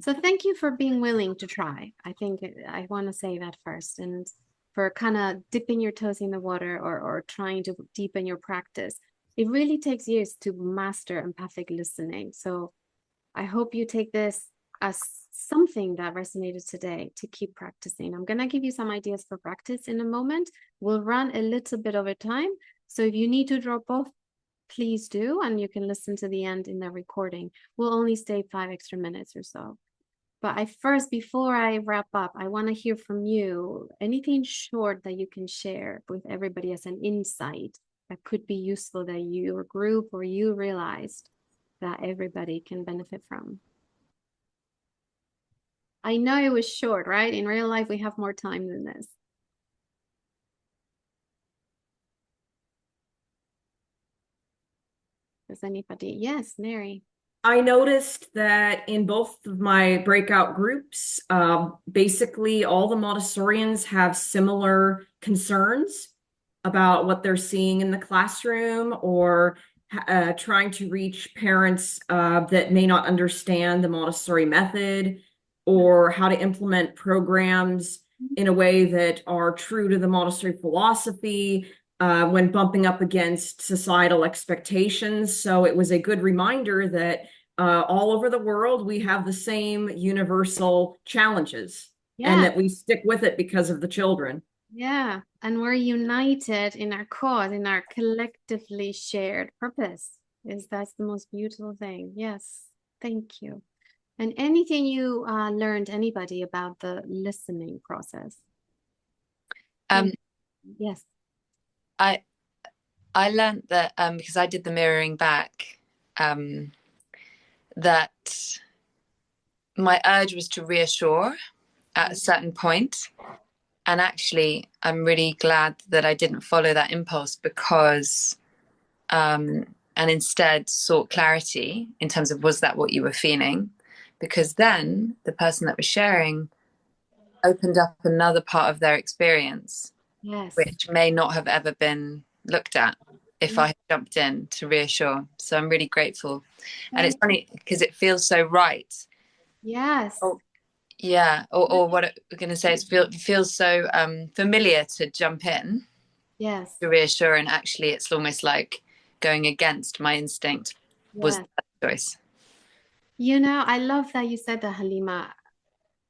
So thank you for being willing to try. I think I want to say that first, and for kind of dipping your toes in the water or trying to deepen your practice. It really takes years to master empathic listening. So I hope you take this as something that resonated today to keep practicing. I'm going to give you some ideas for practice in a moment. We'll run a little bit over time. So if you need to drop off, please do, and you can listen to the end in the recording. We'll only stay 5 extra minutes or so. But before I wrap up, I want to hear from you. Anything short that you can share with everybody as an insight that could be useful that your group or you realized that everybody can benefit from. I know it was short, right? In real life, we have more time than this. Does anybody? Yes, Mary. I noticed that in both of my breakout groups, basically all the Montessorians have similar concerns about what they're seeing in the classroom, or trying to reach parents that may not understand the Montessori method, or how to implement programs in a way that are true to the Montessori philosophy, when bumping up against societal expectations. So it was a good reminder that all over the world, we have the same universal challenges, and that we stick with it because of the children. Yeah, and we're united in our cause, in our collectively shared purpose. That's the most beautiful thing. Yes, thank you. And anything you learned, anybody, about the listening process? Yes. I learned that because I did the mirroring back, that my urge was to reassure at a certain point. And actually, I'm really glad that I didn't follow that impulse, because and instead sought clarity in terms of, was that what you were feeling? Because then the person that was sharing opened up another part of their experience, which may not have ever been looked at if I had jumped in to reassure. So I'm really grateful. And it's funny because it feels so right. Yes. Yeah. Or what we're going to say is it feels so familiar to jump in. Yes. To reassure, and actually it's almost like going against my instinct was the choice. You know, I love that you said that, Halima,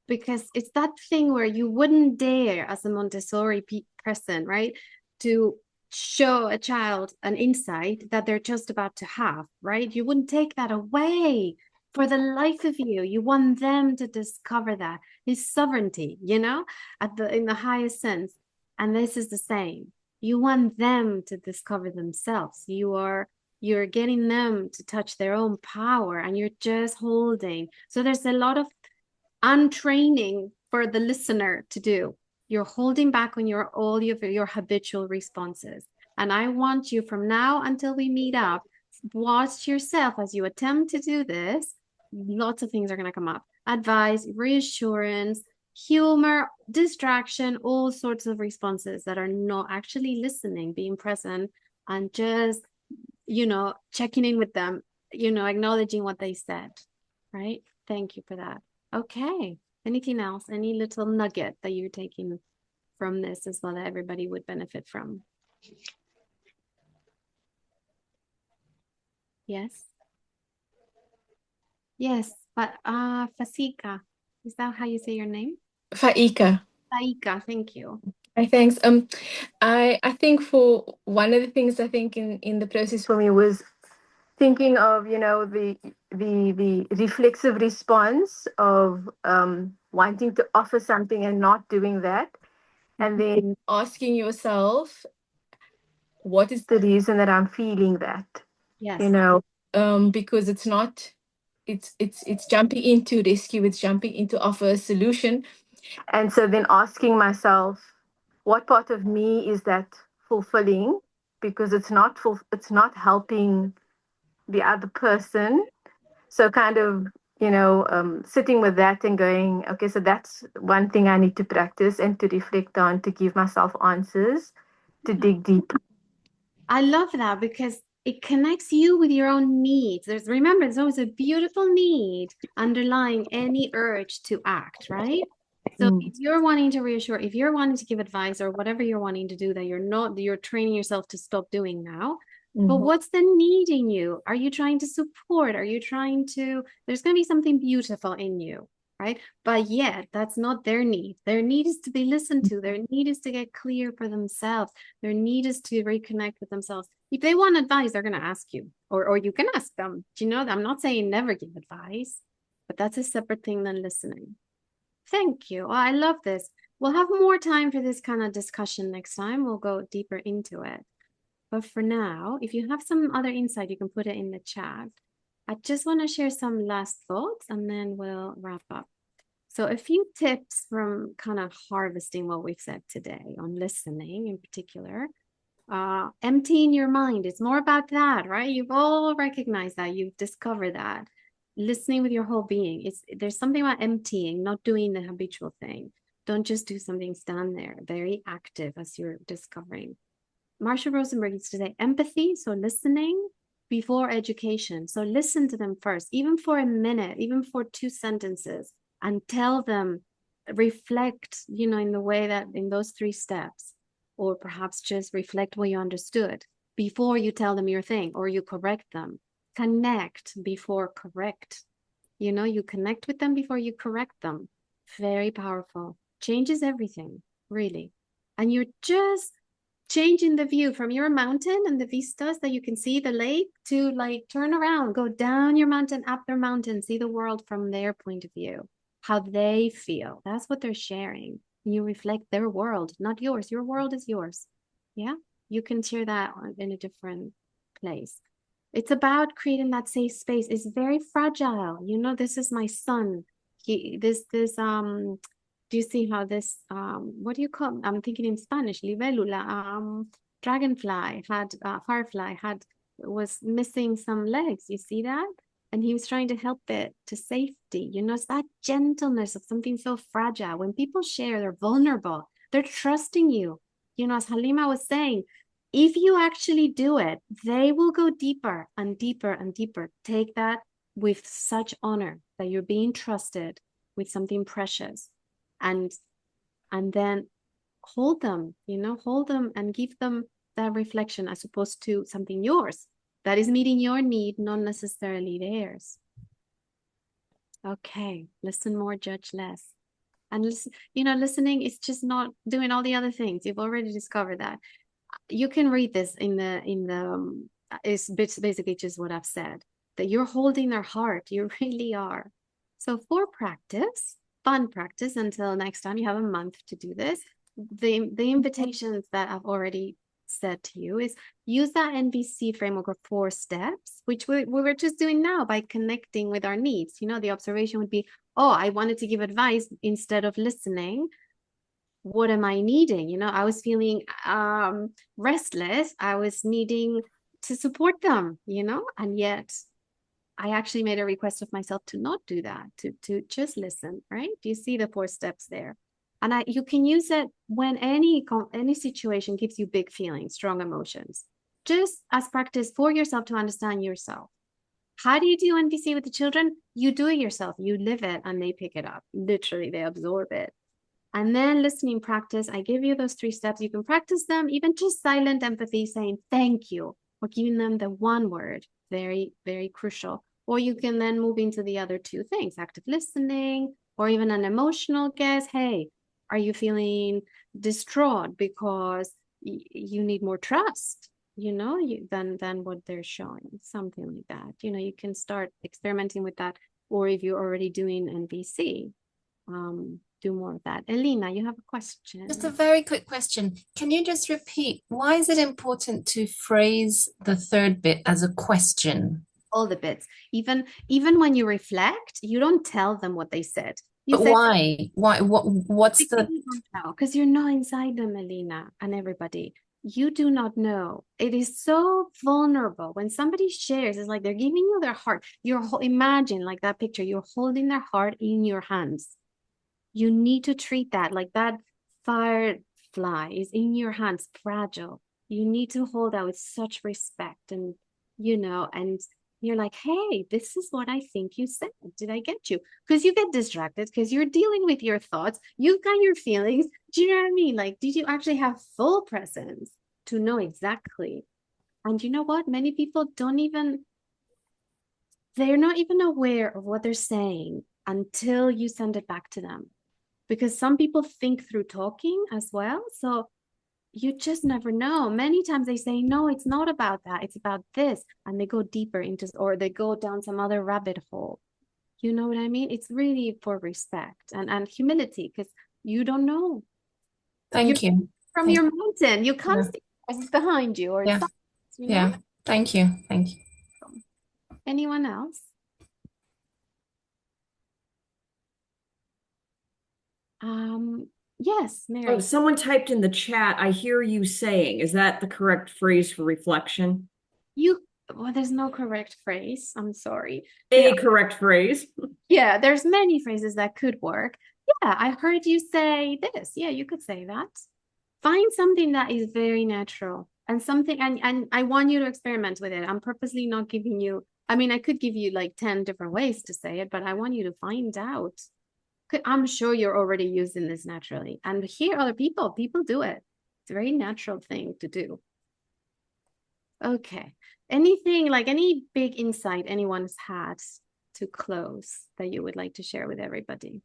because it's that thing where you wouldn't dare as a Montessori person, right, to show a child an insight that they're just about to have, right? You wouldn't take that away for the life of you. You want them to discover that. It's sovereignty, you know, in the highest sense. And this is the same. You want them to discover themselves. You're getting them to touch their own power, and you're just holding. So there's a lot of untraining for the listener to do. You're holding back on all of your habitual responses. And I want you, from now until we meet up, watch yourself as you attempt to do this. Lots of things are going to come up. Advice, reassurance, humor, distraction, all sorts of responses that are not actually listening, being present, and just, checking in with them, acknowledging what they said, right? Thank you for that. Okay. Anything else? Any little nugget that you're taking from this as well that everybody would benefit from? Yes. Yes, but Fasika, is that how you say your name? Faika. Faika, thank you. Hi, thanks. I think for one of the things I think in the process for me was thinking of, the reflexive response of wanting to offer something and not doing that. And then asking yourself, what is the reason that I'm feeling that? Yes. Because it's jumping into rescue, it's jumping into offer a solution. And so then asking myself, what part of me is that fulfilling? Because it's not helping the other person. So kind of, sitting with that and going, okay, so that's one thing I need to practice and to reflect on, to give myself answers, to dig deep. I love that because it connects you with your own needs. Remember, there's always a beautiful need underlying any urge to act, right? So if you're wanting to reassure, if you're wanting to give advice or whatever you're wanting to do that you're training yourself to stop doing now, but what's the need in you? Are you trying to support? Are you trying to, there's going to be something beautiful in you, right? But yet that's not their need. Their need is to be listened to. Their need is to get clear for themselves. Their need is to reconnect with themselves. If they want advice, they're going to ask you, or you can ask them. Do you know that? I'm not saying never give advice, but that's a separate thing than listening. Thank you. Oh, I love this. We'll have more time for this kind of discussion next time. We'll go deeper into it. But for now, if you have some other insight, you can put it in the chat. I just want to share some last thoughts and then we'll wrap up. So a few tips from kind of harvesting what we've said today on listening in particular. Emptying your mind. It's more about that, right? You've all recognized that. You've discovered that. Listening with your whole being. There's something about emptying, not doing the habitual thing. Don't just do something, stand there. Very active as you're discovering. Marsha Rosenberg used to say empathy, so listening before education. So listen to them first, even for a minute, even for 2 sentences, and tell them, reflect, in the way that in those 3 steps, or perhaps just reflect what you understood before you tell them your thing or you correct them. Connect before correct. You connect with them before you correct them. Very powerful. Changes everything, really. And you're just changing the view from your mountain and the vistas that you can see the lake to turn around, go down your mountain, up their mountain, see the world from their point of view, how they feel. That's what they're sharing. You reflect their world, not yours. Your world is yours. Yeah, you can share that in a different place. It's about creating that safe space. It's very fragile. This is my son. Do you see how this, what do you call, I'm thinking in Spanish, libélula, dragonfly firefly was missing some legs. You see that? And he was trying to help it to safety. It's that gentleness of something so fragile. When people share, they're vulnerable. They're trusting you. As Halima was saying, if you actually do it, they will go deeper and deeper and deeper. Take that with such honor that you're being trusted with something precious. And then hold them, hold them and give them that reflection as opposed to something yours that is meeting your need, not necessarily theirs. Okay, listen more, judge less. And listen, listening is just not doing all the other things. You've already discovered that. You can read this in the it's basically just what I've said, that you're holding their heart. You really are. So for practice, fun practice, until next time, you have a month to do this. The invitations that I've already said to you is use that NVC framework of 4 steps, which we were just doing now by connecting with our needs. The observation would be, oh, I wanted to give advice instead of listening. What am I needing? I was feeling restless. I was needing to support them, and yet I actually made a request of myself to not do that, to just listen, right? Do you see the 4 steps there? And you can use it when any situation gives you big feelings, strong emotions, just as practice for yourself to understand yourself. How do you do NVC with the children? You do it yourself. You live it and they pick it up. Literally, they absorb it. And then listening practice, I give you those 3 steps. You can practice them, even just silent empathy, saying thank you, or giving them the 1 word, very, very crucial. Or you can then move into the other 2 things, active listening, or even an emotional guess. Hey, are you feeling distraught because you need more trust, than what they're showing, something like that. You can start experimenting with that. Or if you're already doing NVC, do more of that. Elena, you have a question. Just a very quick question. Can you just repeat, why is it important to phrase the 3rd bit as a question? All the bits. Even when you reflect, you don't tell them what they said. You But say why? Why? What's because the? you don't know, because you're not inside them, Melina, and everybody. You do not know. It is so vulnerable when somebody shares. It's like they're giving you their heart. Imagine like that picture. You're holding their heart in your hands. You need to treat that like that firefly is in your hands, fragile. You need to hold that with such respect, and and you're like, hey, this is what I think you said. Did I get you? Because you get distracted because you're dealing with your thoughts. You've got your feelings. Do you know what I mean? Like, did you actually have full presence to know exactly? And you know what? Many people they're not even aware of what they're saying until you send it back to them. Because some people think through talking as well. So you just never know. Many times they say, no, it's not about that. It's about this. And they go deeper into, or they go down some other rabbit hole. You know what I mean? It's really for respect and humility, because you don't know. Thank you. From your mountain, you can't see what's behind you or something, Yeah. Thank you. Thank you. Anyone else? Yes, Mary. Oh, someone typed in the chat, I hear you saying. Is that the correct phrase for reflection? Well, there's no correct phrase. I'm sorry. Correct phrase. Yeah, there's many phrases that could work. Yeah, I heard you say this. Yeah, you could say that. Find something that is very natural and something, and I want you to experiment with it. I'm purposely not giving you, I mean, I could give you like 10 different ways to say it, but I want you to find out. I'm sure you're already using this naturally. And hear other people do it. It's a very natural thing to do. Okay. Anything, like any big insight anyone's had to close that you would like to share with everybody?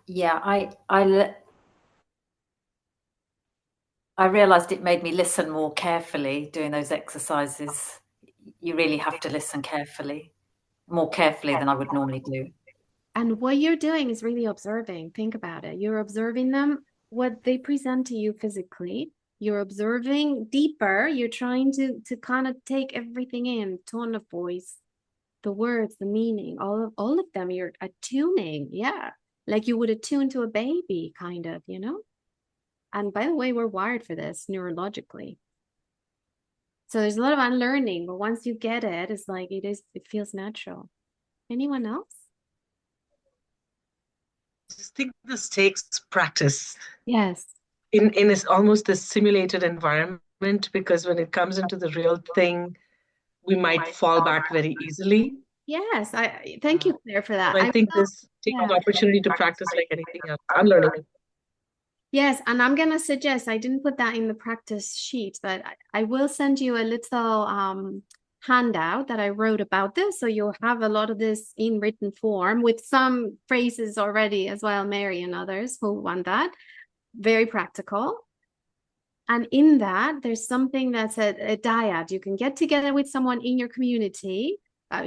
Yeah, I realized it made me listen more carefully doing those exercises. You really have to listen carefully, more carefully than I would normally do. And what you're doing is really observing. Think about it. You're observing them, what they present to you physically. You're observing deeper. You're trying to kind of take everything in, tone of voice, the words, the meaning, all of them. You're attuning. Yeah. Like you would attune to a baby, kind of, And by the way, we're wired for this neurologically. So there's a lot of unlearning, but once you get it, it's like it feels natural. Anyone else? I think this takes practice. Yes. In almost this simulated environment, because when it comes into the real thing, we might fall back very easily. Yes, I thank you, Claire, for that. I think this takes an opportunity to practice like anything else. I'm learning it. Yes, and I'm gonna suggest, I didn't put that in the practice sheet, but I will send you a little handout that I wrote about this. So you'll have a lot of this in written form with some phrases already as well, Mary and others who want that. Very practical. And in that, there's something that's a dyad. You can get together with someone in your community.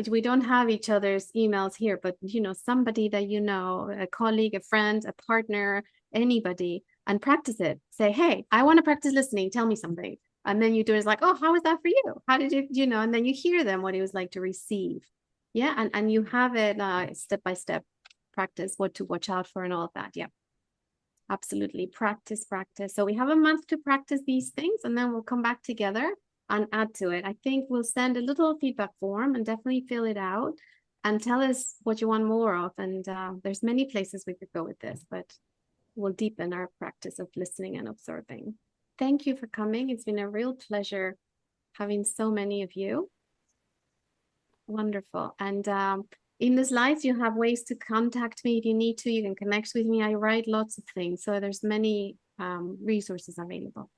We don't have each other's emails here, but somebody that a colleague, a friend, a partner, anybody, and practice it. Say, hey, I want to practice listening. Tell me something. And then you do it. It's like, oh, how was that for you? How did you, and then you hear them, what it was like to receive. Yeah. And you have it step-by-step practice, what to watch out for and all of that. Yeah. Absolutely. Practice. So we have a month to practice these things, and then we'll come back together and add to it. I think we'll send a little feedback form and definitely fill it out and tell us what you want more of. And there's many places we could go with this, but we'll deepen our practice of listening and observing. Thank you for coming. It's been a real pleasure having so many of you. Wonderful. And in the slides, you have ways to contact me if you need to. You can connect with me. I write lots of things. So there's many resources available.